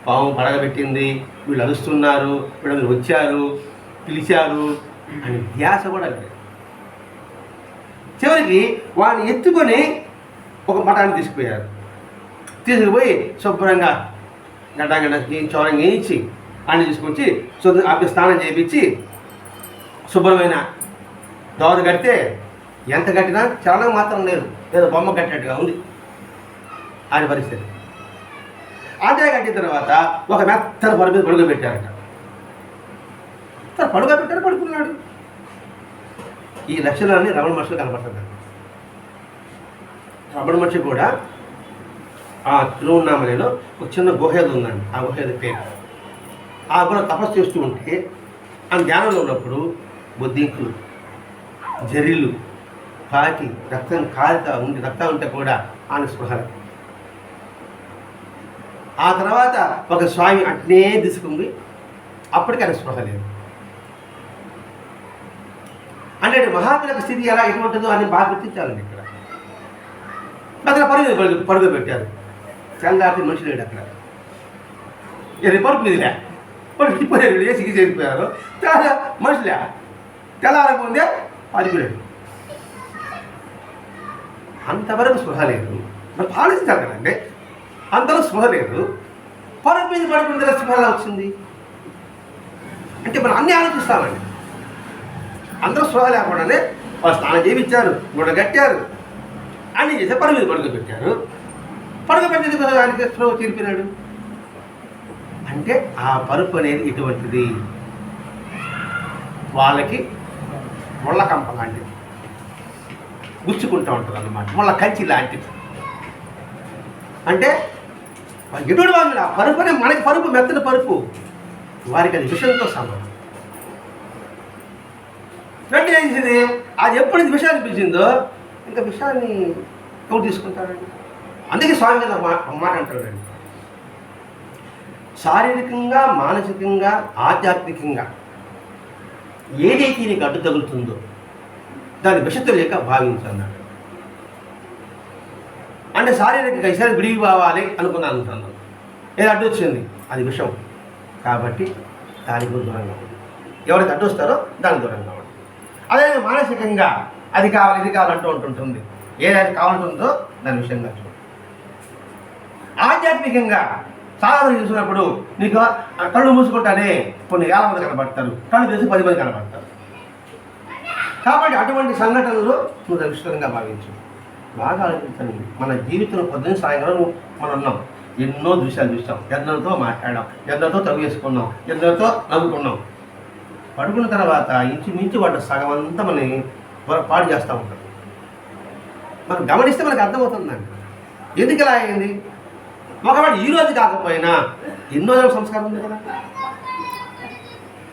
పాము పడగబెట్టింది, వీళ్ళు అరుస్తున్నారు, వీళ్ళు వచ్చారు, పిలిచారు అని ధ్యాస కూడా లేదు. చివరికి వాడిని ఎత్తుకొని ఒక మఠాన్ని తీసుకుపోయి శుభ్రంగా గడ్డ చౌరంగా వేయించి అన్ని తీసుకొచ్చి స్నానం చేయించి శుభ్రమైన దోద కడితే ఎంత కట్టినా చలనం మాత్రం లేదు, ఏదో బొమ్మ కట్టినట్టుగా ఉంది ఆయన పరిస్థితి. అదే కట్టిన తర్వాత ఒక మెత్తన పరుగు మీద పడుకోబెట్టారట. పడుకోబెట్టారు, పడుకున్నాడు. ఈ లక్షణాన్ని రమణ మహర్షిలో కనపడుతుంది. రమణ మహర్షి కూడా ఆ తిరువన్నామలలో ఒక చిన్న గుహ ఉందండి. ఆ గుహ పేరు. ఆ గుహ తపస్సు చేస్తూ ఉంటే ఆ ధ్యానంలో ఉన్నప్పుడు బొద్దింకులు, జర్రిలు పాకి రక్తం రక్తం ఉంటే కూడా ఆయన స్పృహ. ఆ తర్వాత ఒక స్వామి అట్నే తీసుకుంది, అప్పటికి ఆయన స్పృహ లేదు. అంటే మహాత్ముల స్థితి ఎలా ఎటువంటిదో అని బాగా గుర్తించాలండి. ఇక్కడ అక్కడ పరుగు పెట్టారు. చందాటి మనిషి లేడు అక్కడ. పరుపు మీదిలే పడిపోయారు, వేసి చేరిపోయారు. చాలా మనుషులే తెల్లారకుందే పడిపోయాడు. అంతవరకు స్పృహ లేదు. మరి పాలిస్తారు కదండి, అంతలో స్పృహ లేదు. పరుపు మీద పడుకుంటే స్పృహ ఎలా వచ్చింది అంటే మనం అన్నీ ఆలోచిస్తామండి. అందరూ స్పృహ లేకుండానే వాళ్ళు స్నానం చేయించారు, గుడ కట్టారు, అన్నీ చేస్తే పరుగు మీద పడుకోబెట్టారు. పడుకోబెట్టేది కదా ఆయనకి స్పృహ తీరిపినాడు. అంటే ఆ పరుపు అనేది ఇటువంటిది, వాళ్ళకి ముళ్ళ కంప లాంటిది, గుచ్చుకుంటూ ఉంటుంది అన్నమాట, ముళ్ళ కంచి లాంటిది. అంటే ఎటువంటి వాళ్ళు ఆ పరుపు అనే మనకి పరుపు మెత్తని పరుపు, వారికి అది విషయంతో సమానం. వెంటనే ఏం చేసింది, అది ఎప్పుడైతే విషయాన్ని పిలిచిందో ఇంకా విషయాన్ని ఎవరు తీసుకుంటారండి. అందుకే స్వామి మీద మాట అంటాడండి, శారీరకంగా, మానసికంగా, ఆధ్యాత్మికంగా ఏదైతే నీకు అడ్డు తగులుతుందో దాని విషతో లేక భావించన్నాడు. అంటే శారీరకంగా ఈసారి విడిగి పోవాలి అనుకున్నాను అనుకున్నాను, ఏది అడ్డు వచ్చింది అది విషం కాబట్టి దానికి దూరంగా ఉంది. ఎవరైతే అడ్డు వస్తారో దానికి దూరంగా ఉంది. అదే మానసికంగా అది కావాలి ఇది కావాలంటూ ఉంటుంటుంది, ఏదైతే కావాలంటుందో దాని విషయంగా చూడండి. ఆధ్యాత్మికంగా సాధారణ చూసినప్పుడు నీకు కళ్ళు మూసుకుంటానే కొన్ని వేల మంది కనబడతారు, కళ్ళు తెలిసి 10 మంది కనబడతారు. కాబట్టి అటువంటి సంఘటనలు నువ్వు దృష్టంగా భావించు. బాగా ఆలోచించండి. మన జీవితంలో పొద్దున్న సాయంకాలం మనం ఉన్నాం, ఎన్నో దృశ్యాలు చూస్తాం, ఎందరితో మాట్లాడాం, ఎందరితో తగు చేసుకున్నాం, ఎందరితో నవ్వుకున్నాం. పడుకున్న తర్వాత ఇంచుమించు వాటి సగం అంతా మనని పాడు చేస్తూ ఉంటాం. మనం గమనిస్తే మనకు అర్థమవుతుందండి ఎందుకు ఇలా అయింది. ఒకవేళ ఈరోజు కాకపోయినా ఎన్నో సంస్కారం ఉంది కదా,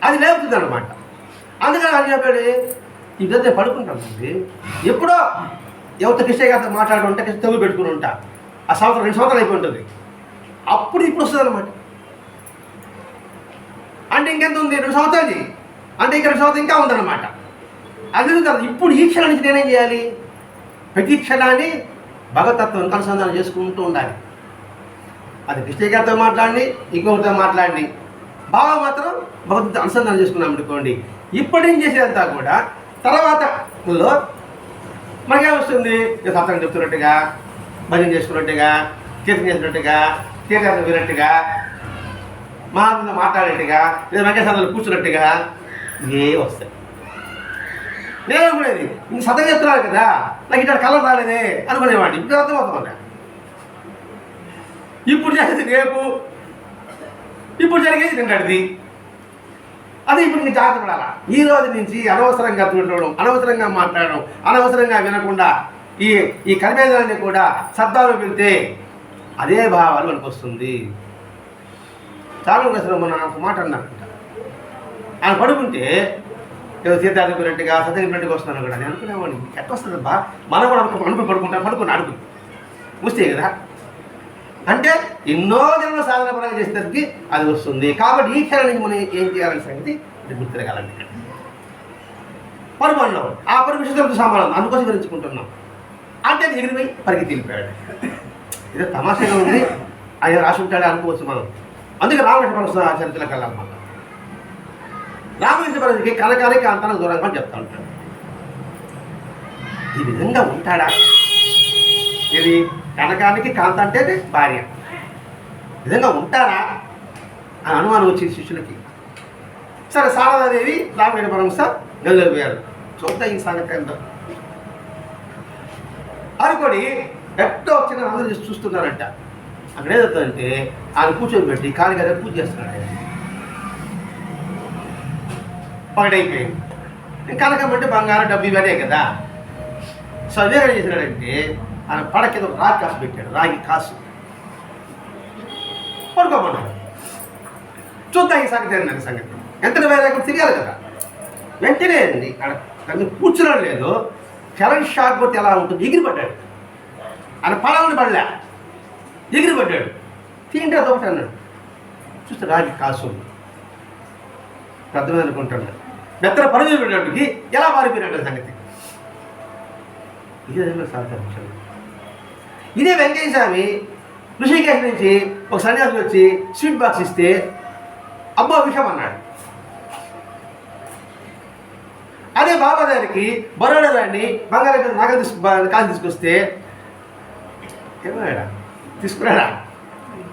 అది లేవుతుంది అనమాట. అందుకని అని చెప్పాడు, ఈ విధంగా పడుకుంటానండి. ఎప్పుడో ఎవరితో కృష్ణ గారితో మాట్లాడుకుంటే కృష్ణ తగ్గు పెట్టుకుని ఉంటా, ఆ సంవత్సరం 2 సంవత్సరాలు అయిపోయి ఉంటుంది, అప్పుడు ఇప్పుడు వస్తుంది అనమాట. అంటే ఇంకెంత ఉంది, 2 సంవత్సరాలు అంటే ఇంకా 2 సంవత్సరాలు ఇంకా ఉందన్నమాట. అది ఇప్పుడు ఈ క్షణం నుంచి నేనేం చేయాలి, ప్రతి క్షణాన్ని భగవతత్వం అనుసంధానం చేసుకుంటూ ఉండాలి. అది కృష్ణ గారితో మాట్లాడి, ఇంకొకరితో మాట్లాడి, బాగా మాత్రం భగవద్గీత అనుసంధానం చేసుకున్నాం అనుకోండి. ఇప్పటి నుంచి చేసేదంతా కూడా తర్వాతలో మనకేమొస్తుంది, సత్సంగం చెప్తున్నట్టుగా, భజన చేసుకున్నట్టుగా, కీర్తన చేసినట్టుగా, కీర్తన వినట్టుగా, మహాత్ములతో మాట్లాడేట్టుగా, లేదా వెంకటేశ్వరులు కూర్చున్నట్టుగా ఇవే వస్తాయి. నేను అనుకునేది ఇంక సత్సంగం చెప్తున్నాను కదా, నాకు ఇట్లా కలర్ రాలేదే అనుకునేవాడిని. ఇప్పుడు అర్థమవుతుంది. ఇప్పుడు చేసేది రేపు, ఇప్పుడు జరిగేది నిన్నటిది. అది ఇప్పుడు నీకు జాగ్రత్త పడాలా. ఈ రోజు నుంచి అనవసరంగా చూడడం, అనవసరంగా మాట్లాడడం, అనవసరంగా వినకుండా ఈ కర్మేంద్రాన్ని కూడా శబ్దాలు వెళ్తే అదే భావాలు మనకు వస్తుంది. చాలా అసలు మొన్న నాకు మాట అన్నారు, ఆయన పడుకుంటే ఏదో తీర్థాడిపోయినట్టుగా సత్యగినట్టుగా వస్తున్నాను కూడా. నేను అనుకునేవాడిని ఎట్లా వస్తుంది బా, మనం కూడా అనుకుని పడుకుంటాను, పడుకుని అడుగు వస్తే కదా అంటే ఎన్నో జన్మ సాధన పరంగా చేసేసరికి అది వస్తుంది. కాబట్టి ఈ క్షణం నుంచి మనం ఏం చేయాలనే సంగతి గుర్తిరగాలండి. పరుమన్నాం, ఆ పరుమిషంతో సమానం, అందుకోసం గురించుకుంటున్నాం అంటే ఎగిరిపోయి పరిగెత్తి వెళ్ళిపోయాడు. ఇదే తమాషగా ఉంది, ఆయన రాసి ఉంటాడే అనుకోవచ్చు మనం. అందుకే రామకృష్ణ పరమహంస చరిత్రలకు వెళ్ళాలన్నమాట. రామకృష్ణ పరమహంసకి కనకానికి అంతకు దూరంగా చెప్తా ఉంటాడు. ఈ విధంగా ఉంటాడా? ఇది కనకానికి కాంత అంటే భార్య, విధంగా ఉంటారా అని అనుమానం వచ్చింది శిష్యులకి. సరే, శారదాదేవి రామకృష్ణ పరమహంస గదిలో పోయారు. చూద్దాం ఈ సంగతి ఏంటో అనుకోని ఎట్టో వచ్చిన అందరూ చూస్తున్నారంట. అక్కడ ఏదవుతుందంటే ఆయన కూర్చొని పెట్టి కాలి కదా పూజ చేస్తున్నాడు. ఒకటైపోయింది. కనకమంటే బంగారం డబ్బు ఇవనే కదా. సో అదే ఏం చేసినాడంటే ఆయన పడ కింద రాగి కాసు పెట్టాడు, రాగి కాసు పడుకోమన్నాడు. చూద్దాం ఈ సంగతి ఏంటంటే సంగతి ఎంత వేరే తెలియాలి కదా. వెంటనే అండి అక్కడ కూర్చున్నాడు లేదు, కరెంట్ షాక్ కొట్టి ఎలా ఉంటుంది, ఎగిరిపడ్డాడు. ఆయన పడవని పడలే, ఎగిరిపడ్డాడు. తింటే అదొకటి అన్నాడు. చూస్తే రాగి కాసు పెద్దమే అనుకుంటున్నాడు. మెత్తన పరుగు పెట్టడానికి ఎలా మారిపోయినాడు సంగతి. ఇదే సాధ్యం. ఇదే వెంకయ్య స్వామి ఋషికేశ్ నుంచి ఒక సన్యాసి వచ్చి స్వీట్ బాక్స్ ఇస్తే అబ్బా విషయం అన్నాడు. అదే బాబా గారికి బరోడా దాన్ని బంగారం నగలు కాలు తీసుకొస్తే ఏమన్నాడా, తీసుకున్నాడా?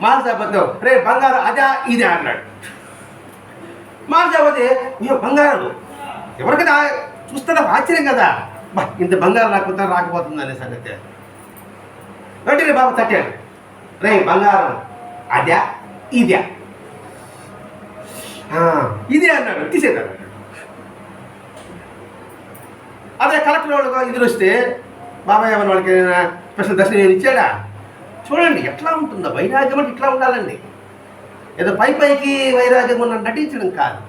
మానసాబద్ధం రే బంగారం అదా ఇదే అన్నాడు. మానసాబద్ధి ఇక బంగారం ఎవరికైనా చూస్తున్నా ఆశ్చర్యం కదా, బా ఇంత బంగారం రాకపోతుంది అనే సంగతి. వెంటనే బాబా తట్టాడు, రే బంగారం అదా ఇదే ఇదే అన్నాడు. తీసేదాడు. అదే కలెక్టర్ వాళ్ళకు ఎదురు వస్తే బాబాయ్ ఏమన్నా వాళ్ళకి స్పెషల్ దర్శనం ఇచ్చాడా? చూడండి ఎట్లా ఉంటుందో వైరాగ్యం అంటే ఇట్లా ఉండాలండి. ఏదో పైకి వైరాగ్యం ఉన్న నటించడం కాదు.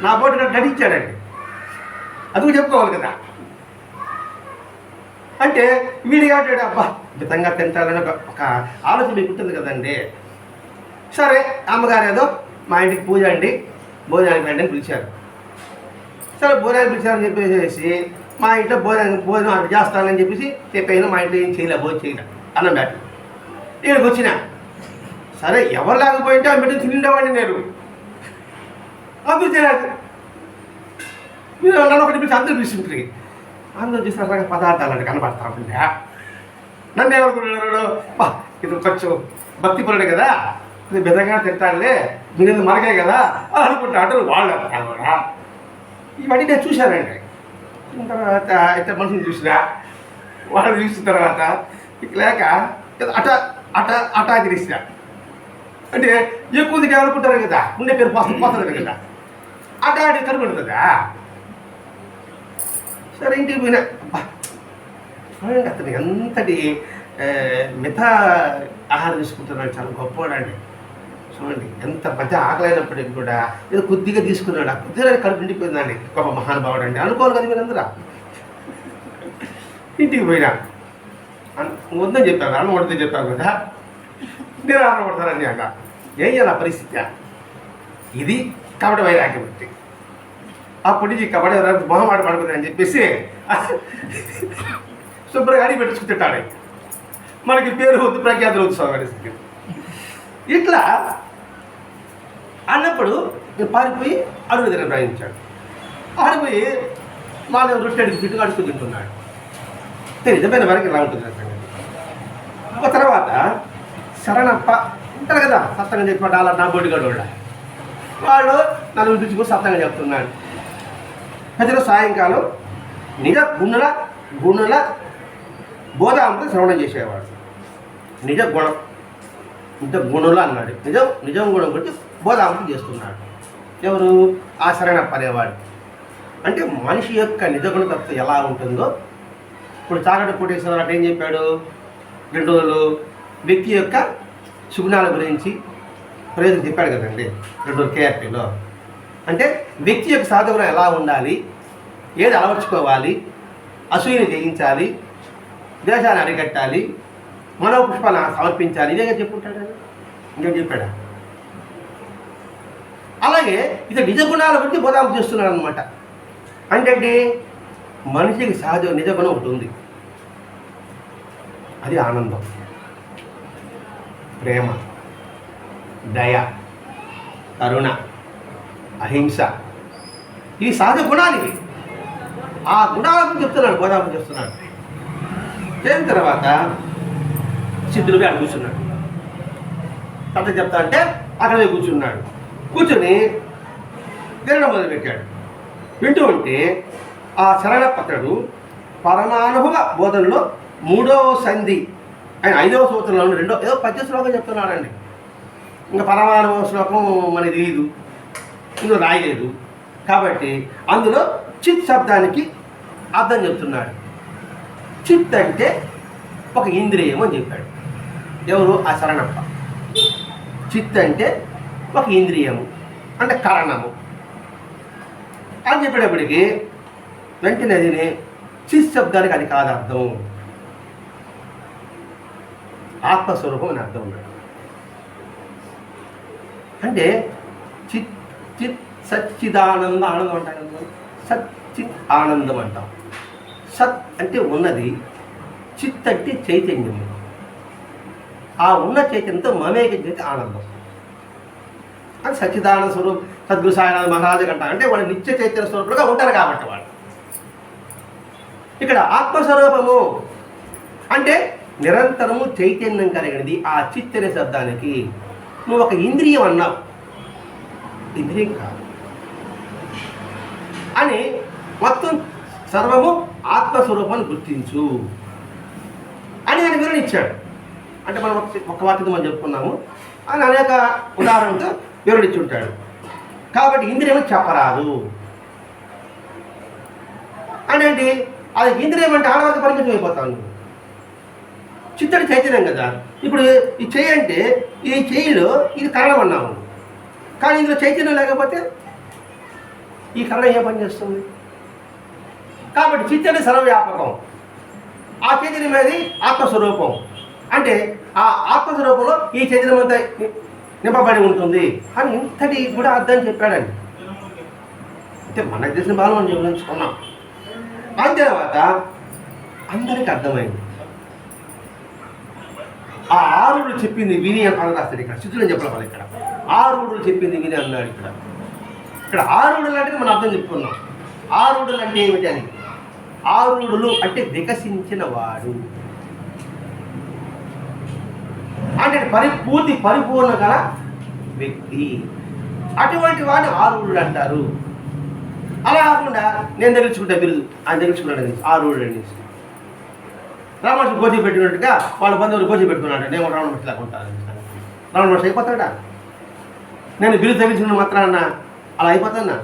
నా బోటు నటించాడండి, అందుకు చెప్పుకోవాలి కదా. అంటే వీడిగా అంటాడు, అబ్బా మితంగా తింటాలని ఒక ఆలోచన మీకు ఉంటుంది కదండి. సరే, అమ్మగారు ఏదో మా ఇంటికి పూజ అండి, భోజనానికి రండి అని పిలిచారు. సరే, భోజనానికి పిలిచారని చెప్పేసి మా ఇంట్లో భోజనం అటు చేస్తానని చెప్పేసి చెప్పైనా మా ఇంట్లో ఏం చేయలే, భోజనం చేయలే, అన్నం బ్యాట్ ఇక్కడికి వచ్చిన. సరే, ఎవరు లేకపోయింటే ఆ బిడ్డను తిండేవాడిని నేను. అందరూ చేయలేదు, మీరు నన్ను ఒకటి పిలిచి అందరూ పిలుచుంటారు. అందరూ చూసిన రకాల పదార్థాలు అంటే కనబడతా ఉంటుందా. నన్ను ఏమనుకుంటున్నాడు, బా ఇది కొంచెం భక్తి పరుడు కదా, ఇది బెదగా తింటాడులే, మీరు మనకే కదా అని అనుకుంటాడు వాళ్ళు కూడా. ఇవన్నీ నేను చూశానండి. తర్వాత అయితే మనుషులు చూసినా, వాళ్ళు చూసిన తర్వాత ఇక లేక అటాగిరిస్తా అంటే ఎక్కువగా అనుకుంటారు కదా, ఉండే పేరు పోతుంది కదా, అటాడి కనుకుంటుందా. సరే, ఇంటికి పోయినా, అబ్బా చూడండి అతను ఎంతటి మిత ఆహారం తీసుకుంటున్నాడు, చాలా గొప్పవాడండి. చూడండి ఎంత మధ్య ఆకలైనప్పటికీ కూడా ఏదో కొద్దిగా తీసుకున్నాడు, ఆ కొద్దిగా కడుపు నిండిపోయిందండి. గొప్ప మహానుభావుడు అండి అనుకోవాలి కదా మీరు అందరూ. ఇంటికి పోయినా వద్దని చెప్పాను, అన్నం వద్దని చెప్పాను కదా, నేను అన్నం పడతానని అన్న. ఏం చేయాలి ఆ పరిస్థితి? ఇది కబడ్డీ వైరాగ్యం బట్టి. అప్పటి నుంచి కబడ్డీ మొహమాట పడుకుందని చెప్పేసి శుభ్రంగా అడిగి పెట్టుకుంటాడు. మనకి పేరు వద్దు, ప్రఖ్యాతులు వద్దు స్వామి. ఇట్లా అన్నప్పుడు పారిపోయి అడుగు దగ్గర ప్రయాణించాడు. ఆడిపోయి వాళ్ళు రొట్టెడికి పిట్టుగా అడుగు తింటున్నాడు. నిజమైన వరకు ఇలా ఉంటుంది సంగతి. ఒక తర్వాత శరణప్ప ఉంటారు కదా, సత్తంగా చెప్పాడు అలా నా బోడిగాడు వాళ్ళు నలుగురు తెచ్చుకొని సత్తంగా చెప్తున్నాడు. ప్రజలు సాయంకాలం నిజ గుణుల బోధాంతో శ్రవణం చేసేవాడు. నిజ గుణం ఇంత గుణులు అన్నాడు. నిజం గుణం గురించి బోధాంతం చేస్తున్నాడు. ఎవరు? ఆ శరణప్ప అనేవాడు. అంటే మనిషి యొక్క నిజగుణతత్వం ఎలా ఉంటుందో ఇప్పుడు చాగట కోటేశ్వరరావు అంటే ఏం చెప్పాడు, 2 రోజులు వ్యక్తి యొక్క సుగుణాల గురించి ప్రయోజనం చెప్పాడు కదండి 2 రోజులు కేఆర్పీలో. అంటే వ్యక్తి యొక్క సాధగుణం ఎలా ఉండాలి, ఏది అలవర్చుకోవాలి, అసూయని జయించాలి, ద్వేషాన్ని అరికట్టాలి, మనోపుష్పాన్ని సమర్పించాలి, ఇదేగా చెప్పుంటాడు. ఇంకా చెప్పాడా? అలాగే ఇది నిజ గుణాల గురించి బోధాంపు చేస్తున్నాడు అనమాట. అంటే మనిషికి సహజ నిజ గుణం ఒకటి ఉంది, అది ఆనందం, ప్రేమ, దయ, కరుణ, అహింస. ఇవి సహజ గుణాలు. ఇవి ఆ గుణాల గురించి చెప్తున్నాడు, బోధాంపు చేస్తున్నాడు. చేసిన తర్వాత సిద్ధులుగా అక్కడ కూర్చున్నాడు. కథ చెప్తా అంటే అక్కడే కూర్చున్నాడు. కూర్చొని వినడం మొదలుపెట్టాడు. వింటూ ఉంటే ఆ శరణపత్రుడు పరమానుభవ బోధనలో 3వ సంధి ఆయన 5వ సూత్రంలో ఏదో 10 శ్లోకం చెప్తున్నాడండి. ఇంకా పరమానుభవ శ్లోకం మనకి తెలియదు, ఇందులో రాయలేదు కాబట్టి అందులో చిత్ శబ్దానికి అర్థం చెప్తున్నాడు. చిత్ అంటే ఒక ఇంద్రియం అని చెప్పాడు. ఎవరు? ఆ శరణప్ప. చిత్ అంటే ఒక ఇంద్రియము అంటే కరణము అని చెప్పేటప్పటికి వెంటనే అదిని చిత్ శబ్దానికి అది కాదు అర్థం, ఆత్మస్వరూపం అని అర్థం ఉన్నాడు. అంటే చిత్ చిత్ సచ్చిదానంద ఆనందం అంటాం, సచ్చిత్ ఆనందం అంటాం. సత్ అంటే ఉన్నది, చిత్ అంటే చైతన్యం. ఆ ఉన్న చైతన్యంతో మమేకం చేతి ఆనందం అది సచ్చిదానంద స్వరూపం. సద్గురు సాయినాథ మహారాజు అంటారు. అంటే వాళ్ళు నిత్య చైతన్య స్వరూపులుగా ఉంటారు కాబట్టి వాళ్ళు. ఇక్కడ ఆత్మస్వరూపము అంటే నిరంతరము చైతన్యం కలిగినది. ఆ చిత్ అనే శబ్దానికి నువ్వు ఒక ఇంద్రియం అన్నావు, ఇంద్రియం కాదు అని మొత్తం సర్వము ఆత్మస్వరూపాన్ని గుర్తించు అని ఆయన వివరణ ఇచ్చాడు. అంటే మనం ఒక వాక్యంతో మనం చెప్పుకున్నాము, ఆయన అనేక ఉదాహరణతో వివరణ ఇచ్చి ఉంటాడు. కాబట్టి ఇంద్రియం చెప్పరాదు అని ఏంటి? అది ఇంద్రియం అంటే ఆడవారికి పరిమితం అయిపోతాను. చిత్తడి చైతన్యం కదా. ఇప్పుడు ఈ చెయ్యి అంటే ఈ చెయ్యిలో ఇది కరణం అన్నాము, కానీ ఇందులో చైతన్యం లేకపోతే ఈ కరణం ఏ పని చేస్తుంది? కాబట్టి చిత్తడి సర్వవ్యాపకం, ఆ చైతన్యం అనేది ఆత్మస్వరూపం. అంటే ఆ ఆత్మస్వరూపంలో ఈ చైతన్యం అంతా నింపబడి ఉంటుంది అని ఇంతటి కూడా అర్థం చెప్పాడండి. అంటే మనకు తెలిసిన బాగా మనం వివరించుకున్నాం. అంతే తర్వాత అందరికీ అర్థమైంది. ఆ ఆరుడు చెప్పింది విని అని రాస్తాడు. ఇక్కడ చిత్తులు చెప్పడం వల్ల ఇక్కడ ఆరుడు చెప్పింది విని అన్నాడు. ఇక్కడ ఆరుడులు అంటే మనం అర్థం చెప్పుకున్నాం. ఆరుడులు అంటే ఏమిటి అని? ఆరుడులు అంటే వికసించిన వాడు, అంటే పరిపూర్ణ గల వ్యక్తి. అటువంటి వాడిని ఆరుడు అంటారు. అలా కాకుండా నేను తగిలించుకుంటా బిరుదు ఆయన తగిలించుకున్నాడు ఆరుడు అనేసి రావణ గోజీ పెట్టినట్టుగా వాళ్ళ బంధువులు గోజీ పెట్టుకున్నాడు. నేను రావణ మట్టి లాగా ఉంటాను. రావణ మట్టి అయిపోతాడా? నేను బిరుదు తగిలించుకున్న మాత్రాన అలా అయిపోతానా?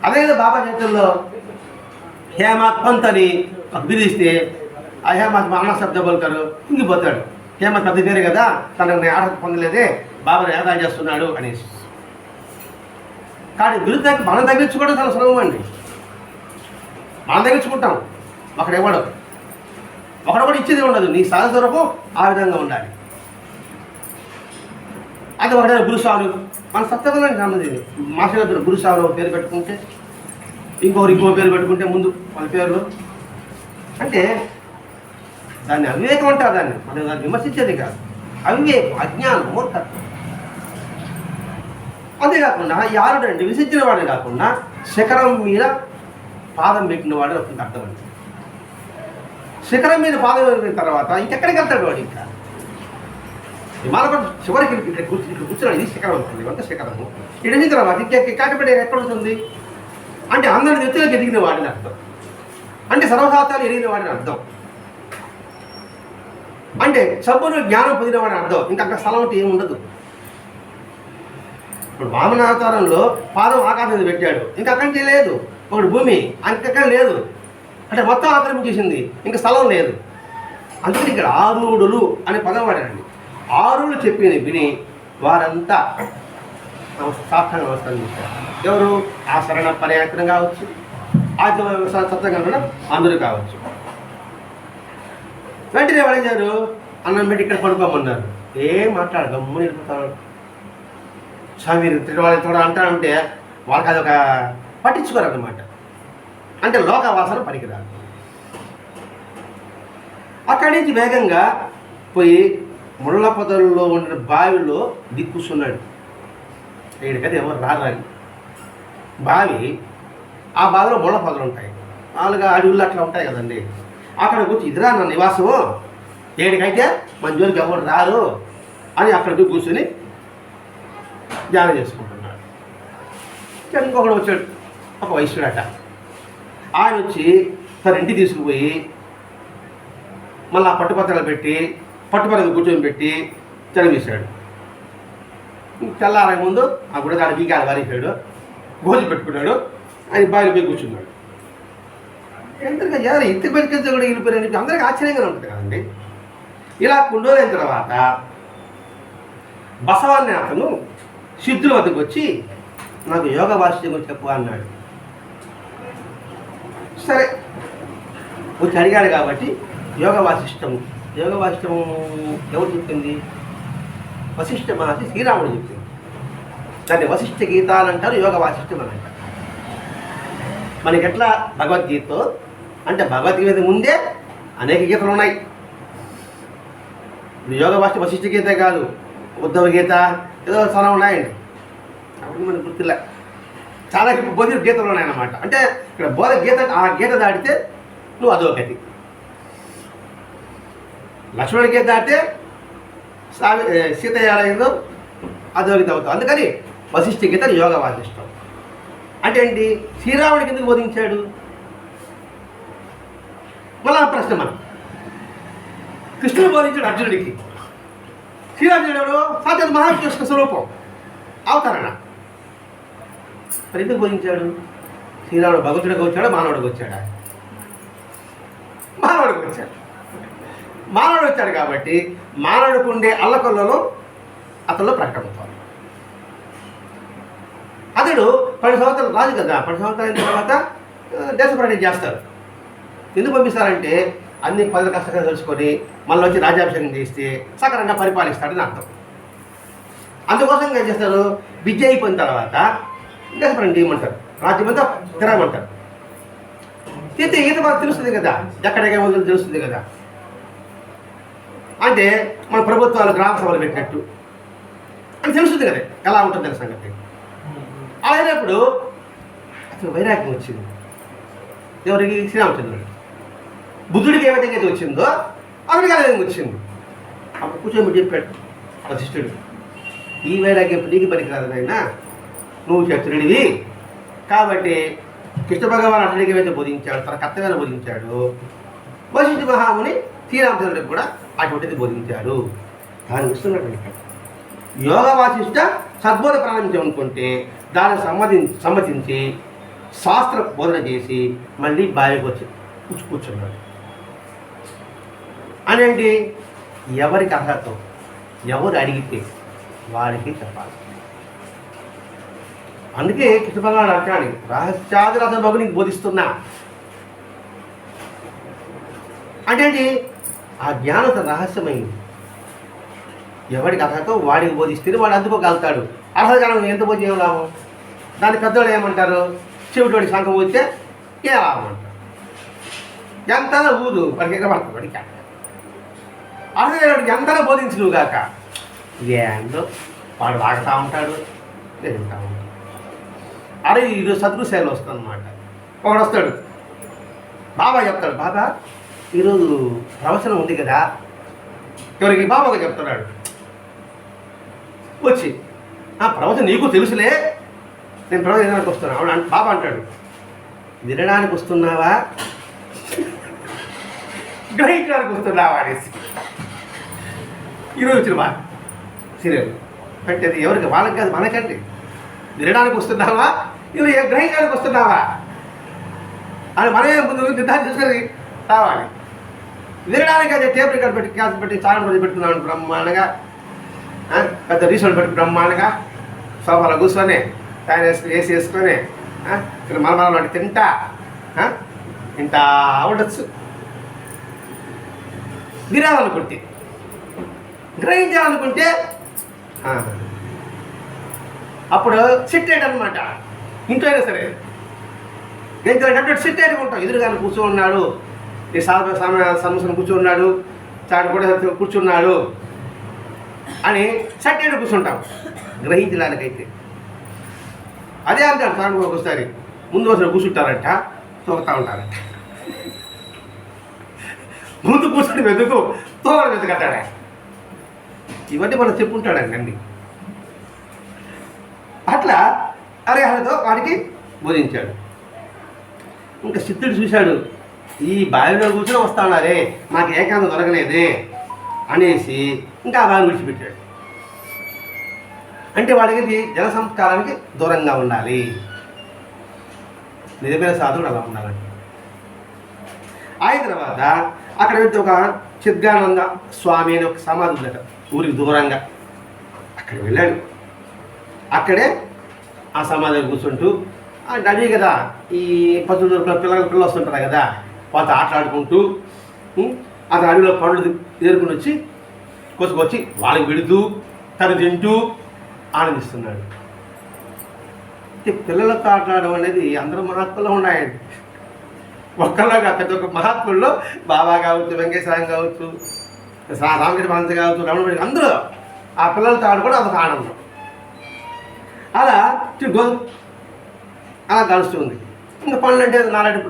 అదే బాబా చేతుల్లో హేమత్ పంత్ అని బిరుదిస్తే ఆ హేమత్ అన్న శబ్ద బోల్కరు ఇంగిపోతాడు. హేమత్ పెద్ద పేరు కదా, తనని ఆర్డర్ పొందలేదే, బాబాను ఏదాలు చేస్తున్నాడు అనేసి. కానీ బిరుదు మనం తగ్గించుకోవడం చాలా సులభం అండి. మనం తగ్గించుకుంటాం, ఒకడెవడు కూడా ఇచ్చేది ఉండదు. నీ సహజ స్వరూపం ఆ విధంగా ఉండాలి. అది ఒకటే గురుస్వామి మన సప్తకానికి సంబంధించింది. మాస్టర్ గురుస్వామి పేరు పెట్టుకుంటే ఇంకో పేరు పెట్టుకుంటే ముందు వాళ్ళ పేర్లు అంటే దాన్ని అవివేకం అంటారు. దాన్ని దాన్ని విమర్శించేది కాదు, అవివేకం, అజ్ఞానం, మూర్ఖత్వం. అంతేకాకుండా యారుడండి విసిచ్చిన వాడిని కాకుండా శిఖరం మీద పాదం పెట్టిన వాడు ఒక అర్థం అండి. శిఖరం మీద పాదం పెట్టిన తర్వాత ఇంకెక్కడికి వెళ్తాడు వాడు? ఇంకా విమానపట్నం చివరికి ఇక్కడ కూర్చున్నాడు. ఇది శిఖరం అవుతుంది, అంత శిఖరము. ఇక్కడ వెళ్ళిన తర్వాత కాకపోతే ఎక్కడ ఉంటుంది అంటే అందరి వ్యక్తులకు ఎదిగిన వాడిని అర్థం, అంటే సర్వశాస్త్రాలు ఎదిగిన వాడిని అర్థం, అంటే సబ్బును జ్ఞానం పొందిన వాడిని అర్థం. ఇంకా అక్కడ స్థలం అంటే ఏముండదు. ఇప్పుడు వామన అవతారంలో పాదం ఆకాశం పెట్టాడు, ఇంకా అక్కడికి లేదు. ఒకటి భూమి అంకెక్కడ లేదు, అంటే మొత్తం ఆక్రమించేసింది, ఇంకా స్థలం లేదు. అందుకని ఇక్కడ ఆరుడులు అనే పదం వాడారండి. ఆరుడు చెప్పిన విని వారంతా సాక్షాంగ నమస్కారం చేశారు. ఎవరు? ఆ శరణ పర్యాటనం కావచ్చు, ఆత్మ సత్సంగం అందరూ కావచ్చు. వెంటనే పడేశారు, అన్నం పెట్టి ఇక్కడ పడుకోమన్నారు. ఏం మాట్లాడు, గమ్మున వెళ్ళిపోతాడు. స్వామి తిరువాళ్ళు చూడ అంటానంటే వాళ్ళకి అదొక పట్టించుకోరు అన్నమాట. అంటే లోక వాసన పనికిరాదు. అక్కడి నుంచి వేగంగా పోయి ముళ్ళ పొదల్లో ఉన్న బావిలో దిక్కుస్తున్నాడు. ఇక్కడికైతే ఎవరు రారాలి. బావి, ఆ బావిలో ముళ్ళ పొదలు ఉంటాయి, మామూలుగా అడవుల్లో అట్లా ఉంటాయి కదండి. అక్కడ కూర్చొని ఇదిరా నా నివాసము, ఏడికైతే మన జోలికి ఎవరు రారు అని అక్కడికి కూర్చొని ధ్యానం చేసుకుంటున్నాడు. ఇంకొకడు వచ్చాడు, ఒక వైశ్యుడట. ఆయన వచ్చి తన ఇంటికి తీసుకుపోయి మళ్ళీ ఆ పట్టుపత్రాలు పెట్టి పట్టుపత్రాలు కూర్చొని పెట్టి చదివేశాడు. తెల్లారక ముందు ఆ గుడిదాడు బీగాలు వారేసాడు, భోజనం పెట్టుకున్నాడు, ఆయన బావిలో పోయి కూర్చున్నాడు. ఎంతగా ఎవరు ఇంత పెరికించ కూడా వెళ్ళిపోయారని చెప్పి అందరికీ ఆశ్చర్యంగా ఉంటుంది కదండి. ఇలా కుండోలైన తర్వాత బసవాన్ని అతను సిద్ధుల వద్దకు వచ్చి నాకు యోగ వాసిష్టం గురించి చెప్పు అన్నాడు. సరే వచ్చి అడిగాడు కాబట్టి యోగ వాసిష్టం ఎవరు చెప్పింది? వశిష్ఠ మహర్షి శ్రీరాముడు చెప్పింది. దాన్ని వశిష్ఠ గీతాలు అంటారు, యోగ వాసిష్టం అని అంటారు. మనకి ఎట్లా భగవద్గీత అంటే భగవద్గీత ముందే అనేక గీతలు ఉన్నాయి. యోగ వాసిష్ట వశిష్ఠ గీత కాదు, ఉద్ధవ గీత ఏదో చాలా ఉన్నాయండి. అప్పుడు మనకు గుర్తులే, చాలా బోధ గీతలు ఉన్నాయన్నమాట. అంటే ఇక్కడ బోధ గీత, ఆ గీత దాటితే నువ్వు అదోగతి. లక్ష్మణుడి గీత దాటితే సీత ఏదో అదోగతి అవుతావు. అందుకని వశిష్ఠ గీత యోగ వాసిష్టం. అంటే ఏంటి? శ్రీరాముడికి ఎందుకు బోధించాడు? మళ్ళా ప్రశ్న. మనం కృష్ణుడు బోధించాడు అర్జునుడికి. శ్రీరాముడు సాధ్యత మహావిష్ణు స్వరూపం, అవతరణ. మరి ఎందుకు బోధించాడు? శ్రీరాముడు భగవంతుడికి వచ్చాడు, మానవుడికి వచ్చాడా? మానవుడికి వచ్చాడు. మానవుడు వచ్చాడు కాబట్టి మానవుడికి ఉండే అల్లకొల్లలో అతనిలో ప్రకటమవుతాడు. అతడు 10 సంవత్సరాలు రాజు కదా, 10 సంవత్సరాల తర్వాత దేశ పర్యటన చేస్తారు. ఎందుకు పంపిస్తారంటే అన్ని పనులు కష్టంగా తెలుసుకొని మళ్ళీ వచ్చి రాజ్యాభిషేకం చేస్తే సకరంగా పరిపాలిస్తాడని అర్థం. అందుకోసం ఏం చేస్తారు? విద్య అయిపోయిన తర్వాత దేశ పర్యటన చేయమంటారు, రాజ్యమంతా తిరగమంటారు. తిరిగితే ఈత మనకు తెలుస్తుంది కదా, ఎక్కడికే ఉందో తెలుస్తుంది కదా. అంటే మన ప్రభుత్వాలు గ్రామ సభలు పెట్టినట్టు అని తెలుస్తుంది కదా ఎలా ఉంటుందని సంగతి. అలా అయినప్పుడు అసలు వైరాగ్యం వచ్చింది ఎవరికి? శ్రీరామచంద్రుడు. బుద్ధుడికి ఏ విధంగా అయితే వచ్చిందో అతడికి ఆ విధంగా వచ్చింది. అప్పుడు కూర్చొని చెప్పాడు వశిష్ఠుడు, ఈ వైరాగ్యం నీకు పనికిరాదు నాయనా, నువ్వు క్షత్రుడివి కాబట్టి కృష్ణ భగవాన్ అతడికి ఏమైతే బోధించాడు, తన కర్తవ్యాన్ని బోధించాడు, వశిష్ఠ మహాముని శ్రీరామచంద్రుడికి కూడా అటువంటిది బోధించాడు. దాన్ని ఇస్తున్నాడు. యోగ వాసిష్ట సద్బోధ ప్రారంభించామనుకుంటే దానికి సమ్మతించి శాస్త్ర బోధన చేసి మళ్ళీ బావికి వచ్చి కూర్చున్నాడు. అనేంటి? ఎవరికి అర్హత, ఎవరు అడిగితే వారికి చెప్పాలి. అందుకే కృష్ణ భగవానుడు అంటాడు, రహస్యాది రథ భగునికి బోధిస్తున్నా అంటే ఆ జ్ఞానం రహస్యమైంది. ఎవరికి అర్హత వాడికి బోధిస్తే వాడు అందుకోగలుగుతాడు. అర్హత జ్ఞానం ఎంత బోధించే లాభం? దాని పెద్దవాళ్ళు ఏమంటారు? చెవిటోడి సంఖం పోతే ఏ లాభం అంటారు. ఎంత ఊదు వాడికి ఎగబడతాడు, వాడికి అర్హత ఎంతగా బోధించు నువ్వు కాక ఏందో వాడు వాగుతూ ఉంటాడు, తింటూ ఉంటాడు. అరే ఈరోజు సద్గురు సేవలు వస్తుంది అన్నమాట. ఒకడు వస్తాడు, బాబా చెప్తాడు, బాబా ఈరోజు ప్రవచనం ఉంది కదా, ఎవరికి? బాబాగా చెప్తున్నాడు. వచ్చి ఆ ప్రవచనం నీకు తెలుసులే, నేను ప్రవచనం వినడానికి వస్తున్నాను. అవును బాబా అంటాడు, వినడానికి వస్తున్నావా గ్రహించడానికి వస్తున్నావా అనేసి. ఈరోజు వచ్చిన బా సీరియల్ అంటే అది ఎవరికి? వాళ్ళకి కాదు, మనకండి. వినడానికి వస్తున్నావా, ఇవి గ్రహించడానికి వస్తున్నావా అని మనమే ముందు నిర్ధారణ చేసుకొని రావాలి. వినడానికి అయితే టేప్ రికార్డ్ పెట్టి క్యాస్ పెట్టి చాలా రోజు పెట్టుకున్నాను బ్రహ్మాండంగా, పెద్ద రీసోల్ పెట్టి బ్రహ్మాండంగా సోఫాలో కూర్చొని తయారు వేసుకుని వేసి వేసుకొని ఇక్కడ మలమల తింటా ఉండొచ్చు. వినాలనుకుంటే, గ్రహించాలనుకుంటే అప్పుడు సిట్టేట్ అనమాట. ఇంట్లో అయినా సరే గ్రహించాలంటే సిట్టేట్గా ఉంటాం. ఎదురుగానే కూర్చోన్నాడు, ఈ సమస్యను కూర్చున్నాడు, చాటు కూడా కూర్చున్నాడు అని సట్టేడు కూర్చుంటాం గ్రహించడానికైతే. అదే అంటారు సార్ ఒకసారి ముందు అసలు కూర్చుంటారంట, తోగుతూ ఉంటారంట. ముందు కూర్చొని వెతుకు, తోగడ వెతుకట్టాడా. ఇవన్నీ మనం చెప్పుంటాడండి అన్ని. అట్లా అరేహలతో వాడికి బోధించాడు. ఇంకా సిద్ధుడు చూశాడు, ఈ బావిలో కూర్చొని వస్తాడారే, నాకు ఏకాంతం దొరకలేదే అనేసి ఇంకా ఆ బావిని విడిచిపెట్టాడు. అంటే వాడికి జన సంస్కారానికి దూరంగా ఉండాలి. నిజమైన సాధువుడు అలా ఉండాలండి. అయిన తర్వాత అక్కడ వెళ్తే ఒక చిద్గానంద స్వామి అనే ఒక సమాధి ఉందట ఊరికి దూరంగా. అక్కడ వెళ్ళాడు. అక్కడే ఆ సమాధిలో కూర్చుంటూ అదే కదా ఈ పశువులు పిల్లలు వస్తుంటారు కదా, వాళ్ళతో ఆటలాడుకుంటూ అతను అడవిలో పండ్లు ఏరుకుని వచ్చి కోసుకొచ్చి వాళ్ళకి పెడుతూ తను తింటూ ఆనందిస్తున్నాడు. పిల్లలతో ఆటలాడడం అనేది అందరూ మహాత్ముల్లో ఉన్నాయండి. ఒక్కళ్ళగా ప్రతి ఒక్క మహాత్ముల్లో బాబా కావచ్చు, వెంకటేశ్వరం కావచ్చు, రామకృష్ణ మహంత కావచ్చు, రమణ, అందరూ ఆ పిల్లలతో ఆడుకోవడం అదొక ఆనందం. అలా అలా కలుస్తుంది. ఇంకా పండ్లు అంటే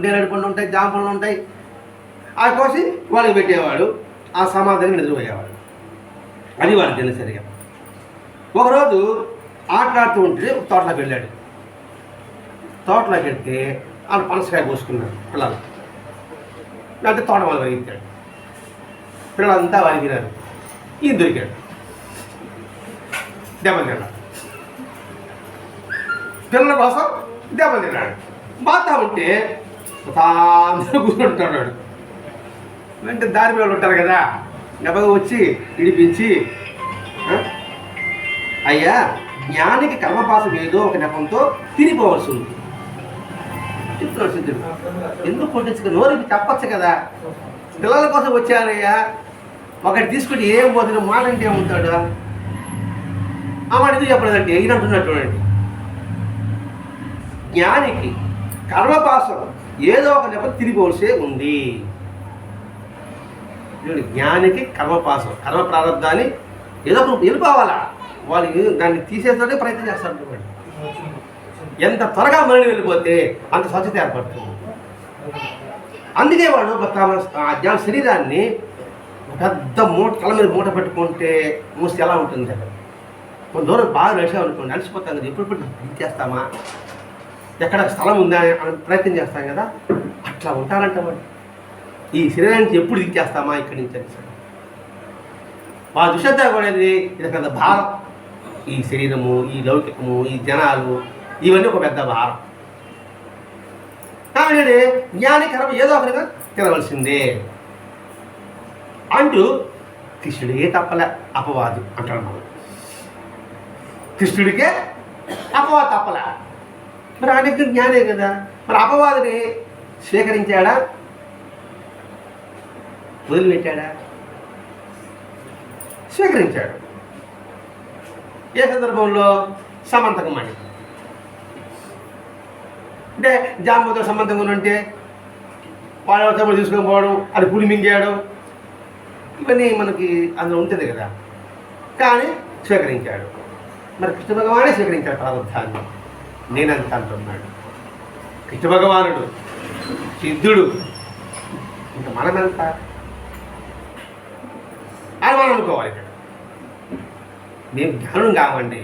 నేరేడు పండ్లు ఉంటాయి, జామ పండ్లు ఉంటాయి. ఆ కోసి వాళ్ళకి పెట్టేవాడు, ఆ సమాధానం నిద్రపోయేవాడు. అది వాడి దినచర్య. ఒకరోజు ఆటలాడుతూ ఉంటే తోటలోకి వెళ్ళాడు. తోటలోకి వెళ్తే వాళ్ళు పనసకాయ కోసుకున్నారు పిల్లలు. అంటే తోట వాళ్ళు వరిగించాడు. పిల్లలంతా వరిగినారు. ఈయన దొరికాడు. దెబ్బలు తిన్నాడు. పిల్లల కోసం దెబ్బలు తిన్నాడు. బాతా ఉంటే కూర్చుంటాడు. అంటే దారి పిల్లలు ఉంటారు కదా, గబగా వచ్చి విడిపించి, అయ్యా జ్ఞానికి కర్మపాసం ఏదో ఒక నెపంతో తిరిగిపోవలసి ఉంది చెప్తున్నాడు సిద్ధుడు. ఎందుకు కొట్టించుకో, నోరికి చెప్పచ్చు కదా. పిల్లల కోసం వచ్చారయ్యా, ఒకటి తీసుకుంటే ఏం పోతున్న మాట అంటే ఏముంటాడు, ఆ మాట ఎందుకు చెప్పలేదంటే ఈయనంటున్నట్టు. జ్ఞానికి కర్మపాసం ఏదో ఒక నెపం తిరిగిపోవలసే ఉంది. జ్ఞానికి కర్మపాసం, కర్మ ప్రారంధాన్ని ఏదో ఒక వెళ్ళిపోవాలా. వాళ్ళు దాన్ని తీసేసే ప్రయత్నం చేస్తారు. ఎంత త్వరగా మరణి వెళ్ళిపోతే అంత స్వచ్ఛత ఏర్పడుతుంది. అందుకే వాడు ఆ జ్ఞాన శరీరాన్ని పెద్ద తల మీద మూట పెట్టుకుంటే మూస్తే ఎలా ఉంటుంది అక్కడ. కొంత దూరం బాగా నడిచామనుకోండి, అలసిపోతాం కదా, ఎప్పుడు దించేస్తామా, ఎక్కడ స్థలం ఉందా అని ప్రయత్నం చేస్తాం కదా. అట్లా ఉంటారంట వాడు. ఈ శరీరానికి ఎప్పుడు దించేస్తామా ఇక్కడి నుంచి అని వాళ్ళ దుషంతా కూడా ఇది పెద్ద భారం. ఈ శరీరము, ఈ లౌకికము, ఈ జనాలు, ఇవన్నీ ఒక పెద్ద భారం. కాబట్టి జ్ఞాని కర్మ ఏదో ఒకరిగా తినవలసిందే అంటూ కృష్ణుడికే తప్పలే అపవాదు అంటాడు. మనం కృష్ణుడికే అపవాదు తప్పలే. మరి ఆయనకి జ్ఞానే కదా. మరి అపవాదిని స్వీకరించాడా, వదిలిపెట్టాడా? స్వీకరించాడు. ఏ సందర్భంలో? సమంతకం అని. అంటే జాంబుతో సంబంధంగా ఉంటే వాళ్ళ తమ్ముడు తీసుకొని పోవడం, అది పులి మింగేయడం, ఇవన్నీ మనకి అందులో ఉంటుంది కదా. కానీ స్వీకరించాడు. మరి కృష్ణ భగవానే స్వీకరించాడు ప్రారంభాన్ని. నేనంత అంటున్నాడు కృష్ణ భగవానుడు, సిద్ధుడు. ఇంకా మనమెంత అని మనం అనుకోవాలి. ఇక్కడ మేము జ్ఞానం కావండి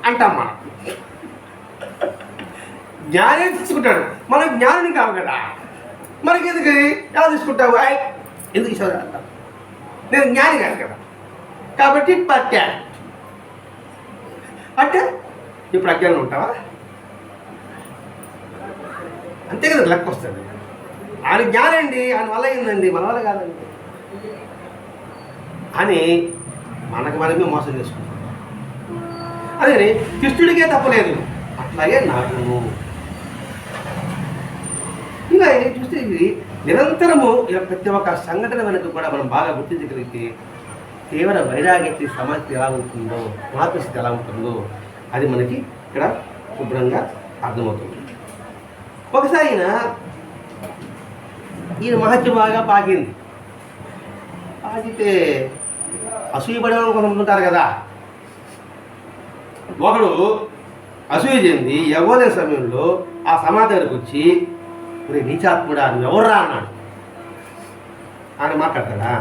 అంటాం. మనం జ్ఞానే తీసుకుంటాడు, మనం జ్ఞానం కావు కదా. మనకి ఎందుకు ఎలా తీసుకుంటావు? ఎందుకు ఇష్టం అంటాం. నేను జ్ఞాని కాదు కదా, కాబట్టి పట్టాను అంటే ఇప్పుడు అజ్ఞానం ఉంటావా? అంతే కదా లెక్క వస్తుంది. ఆయన జ్ఞానం అండి, ఆయన వల్ల అయిందండి, మన వల్ల కాదండి అని మనకు మనమే మోసం చేసుకుంటాం. అదే కృష్ణుడికే తప్పలేదు, అట్లాగే నాకు ఇలా చూస్తే ఇది నిరంతరము ఇలా ప్రతి ఒక్క సంఘటన వెనుక కూడా మనం బాగా గుర్తించగలిగితే తీవ్ర వైరాగ్యత సమస్య ఎలా ఉంటుందో, మహాత్మస్థితి ఎలా ఉంటుందో అది మనకి ఇక్కడ శుభ్రంగా అర్థమవుతుంది. ఒకసారి ఈయన మహత్యం బాగా పాకింది. పాకితే అసూయపడే కొంతమంది ఉంటారు కదా. ఒకడు అసూయ చెంది ఎవరి సమయంలో ఆ సమాధానికి వచ్చి నీచాత్ముడా నువ్వు ఎవర్రా అన్నాడు. ఆయన మాట్లాడతాడా?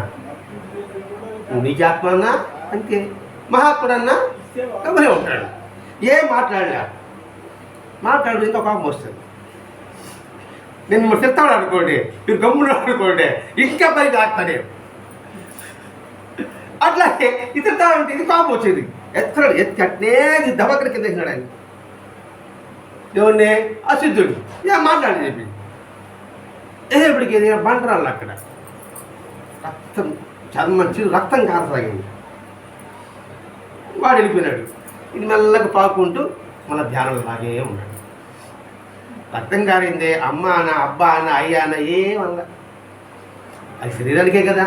నువ్వు నీచాత్మ అన్నా అంతే, మహాత్ముడన్నా ఎవరే ఉంటాడు. ఏం మాట్లాడు ఇంకా కోపం వస్తుంది. నేను మిమ్మల్ని తిడతాడు అనుకోండి, మీరు గమ్ముడు అనుకోండి, ఇంకా పైకి ఆగుతానే. అట్లాగే ఇతరుతాడంటే ఇది కోపం వచ్చేది. ఎత్తాడు అట్నే దబక్కడి కింద వేసినాడు ఆయన. ఎవరిని? అసిద్ధుడు. ఏం మాట్లాడి చెప్పి ఇప్పటికి బండరాళ్ళు అక్కడ రక్తం చర్మం రక్తం కారసాగింది. వాడు వెళ్ళిపోయినాడు. ఇది మెల్లగా పాకుంటూ మళ్ళీ ధ్యానంలో లాగే ఉన్నాడు. రక్తం కారిందే అమ్మ అన్న, అబ్బా అన్న, అయ్య అన్న ఏమన్నా అది శరీరానికే కదా.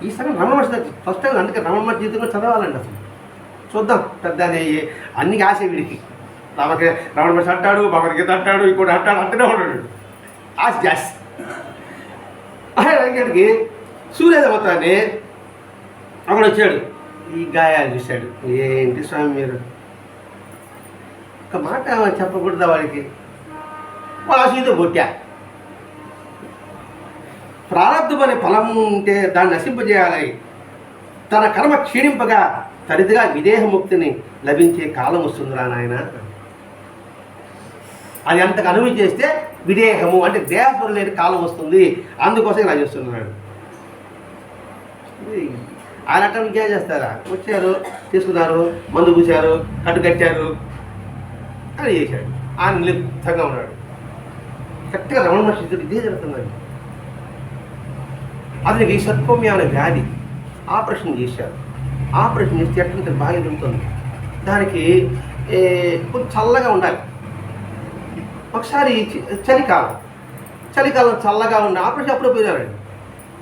ఈ సగం రమణ మహర్షి ఫస్ట్ టైం, అందుకే రమణ మహర్షి జీవితంలో చదవాలండి. అసలు చూద్దాం పెద్ద అన్ని ఆశ వీడికి. రమణ మహర్షి అంటాడు, భగవద్గీత అంటాడు, ఇంకోటి అంటాడు, అంటూనే ఉన్నాడు. ఆశ జాస్ వెంకటికి సూర్యదేవతాన్ని అక్కడ వచ్చాడు. ఈ గాయాలు చూశాడు. ఏంటి స్వామి మీరు ఒక మాట చెప్పకూడదా వాడికి? వాడు ఆశతో కొట్టా. ప్రారంధం అనే ఫలం ఉంటే దాన్ని నశింపజేయాలి. తన కర్మ క్షీణింపగా తరిదిగా విదేహముక్తిని లభించే కాలం వస్తుందిరా నాయన. అది అంతకు అనుభవం చేస్తే విదేహము అంటే దేహస్వరం లేని కాలం వస్తుంది. అందుకోసం ఇలా చేస్తున్నాడు. ఆయన అట్లా ఇంకేం చేస్తారా? వచ్చారు, తీసుకున్నారు, మందు పూసారు, కట్టు కట్టారు అని చేశాడు. ఆయన లిప్తంగా ఉన్నాడు. కరెక్ట్గా రమణ మహర్షి ఇదే జరుగుతుందండి. అతనికి సర్పమ్య అనే వ్యాధి. ఆపరేషన్ చేశారు. ఆపరేషన్ చేస్తే ఎట్లా బాగా జరుగుతుంది. దానికి కొంచెం చల్లగా ఉండాలి. ఒకసారి చలికాలం చల్లగా ఉండి ఆపరేషన్ అప్పుడే పోయినారండి.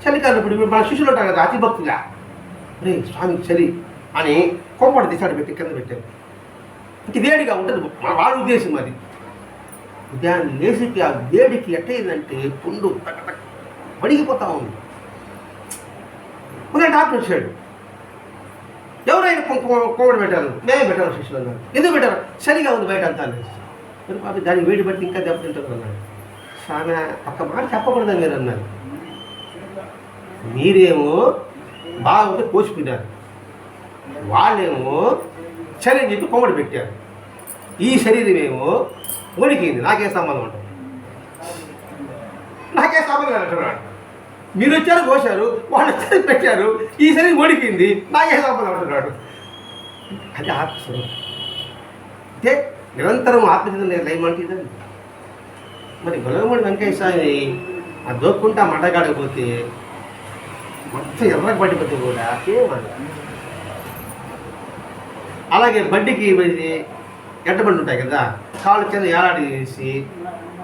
చలికాలం ఇప్పుడు మన శిష్యులు ఉంటారు కదా, అతిభక్తిగా రే స్వామి చలి అని కోపడి తీసాడు, పెట్టి కింద పెట్టారు. ఇంక వేడిగా ఉంటుంది వాడి ఉద్దేశం. అది ఉదయాన్ని లేచికి ఆ వేడికి ఎట్టయిందంటే పుండు వణిగిపోతా ఉంది. ఉదయం డాక్టర్ వచ్చాడు. ఎవరైనా కోమడి పెట్టారు? మేమే పెట్టారు శిష్యులు అన్నారు. ఎందుకు పెట్టారు? చలిగా ఉంది బయట అంతా అనేసి. పాపి దానికి వేడి బట్టి ఇంకా దెబ్బతింటారు అన్నాడు. స్వామి ఒక్క మాట చెప్పకూడదని మీరు అన్నారు. మీరేమో బాగుంటే కోసిపోయినారు, వాళ్ళేమో చలి అని చెప్పి కొమ్మడి పెట్టారు. ఈ శరీరం ఏమో వణికింది. నాకే సంబంధం అంటారు. నాకే సంబంధం అంటున్నాడు. మీరు వచ్చారు, కోశారు, వాళ్ళు వచ్చారు, పెట్టారు. ఈ శరీరం వణికింది, నాకే సంబంధం అంటున్నాడు. అది ఆత్మస్వరూపం. అంటే నిరంతరం ఆత్మచింతన లయమంటే ఇదండి. మరి గొలగమూడి వెంకయ్య స్వామి ఆ దోక్కుంటా మటగాడకపోతే మొత్తం ఎర్రకు పడిపోతే కూడా ఏమన్నా. అలాగే బండికి ఎడ్డబండి ఉంటాయి కదా, కాళ్ళు కింద ఏలాడి చేసి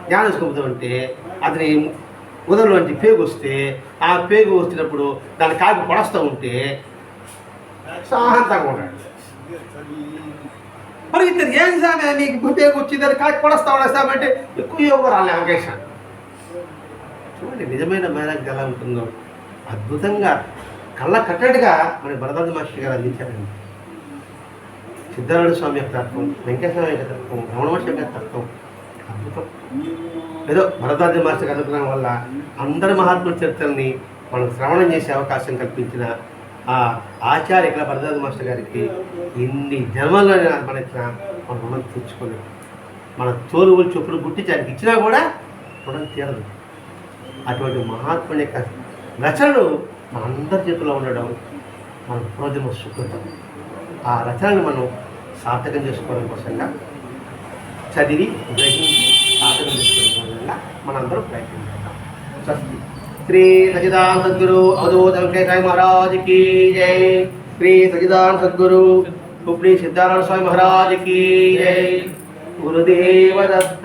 ధ్యానం చేసుకుంటూ ఉంటే అతని ఉదయంలోంచి పేగు వస్తే ఆ పేగు వచ్చినప్పుడు దాన్ని కాకి పొడస్తూ ఉంటే శాంతంగా ఉన్నాడు. మరి ఇద్దరు ఏం సాగా నీకు పేగు వచ్చి దాన్ని కాకి పొడస్తా ఉండేస్తామంటే ఎక్కువ యోగం రాలే అవకాశం. చూడండి నిజమైన మేధాకి ఎలా ఉంటుందో అద్భుతంగా కళ్ళ కట్టడిగా మన భరద్వాజ మాస్టర్ గారు అందించారండి. సిద్ధారాయణ స్వామి యొక్క తత్వం, వెంకటేశ్వర యొక్క తత్వం, రమణ మహర్షి యొక్క తత్వం అద్భుతం. ఏదో భరద్వాజ మాస్టర్ అనుగ్రహం వల్ల అందరి మహాత్ముల చరిత్రల్ని మనం శ్రవణం చేసే అవకాశం కల్పించిన ఆ ఆచార్య ఇక్కడ భరద్వాజ మాస్టర్ గారికి ఎన్ని జన్మల్లో మనకి మన రుణం తెచ్చుకోలేదు. మన తోలువులు చొప్పులు గుట్టించి ఆయనకి ఇచ్చినా కూడా రుణం తీరదు. అటువంటి మహాత్ముని యొక్క రచనలు మన అందరి చేతిలో ఉండడం మన పూర్వజన్మ సుకృతం. ఆ రచనను మనం సార్థకం చేసుకోవడం కోసంగా చదివి గ్రహించి సాధన చేసుకోవడం విధంగా మనందరం ప్రయత్నించాం. స్వస్తి. శ్రీ సచిదానంద సద్గురు అవధూత వెంకటేశ్వర మహారాజ్ की जय. శ్రీ సచిదానంద సద్గురు ఉపరి సిద్ధారాయణ స్వామి మహారాజ్ की जय. గురుదేవ దత్త.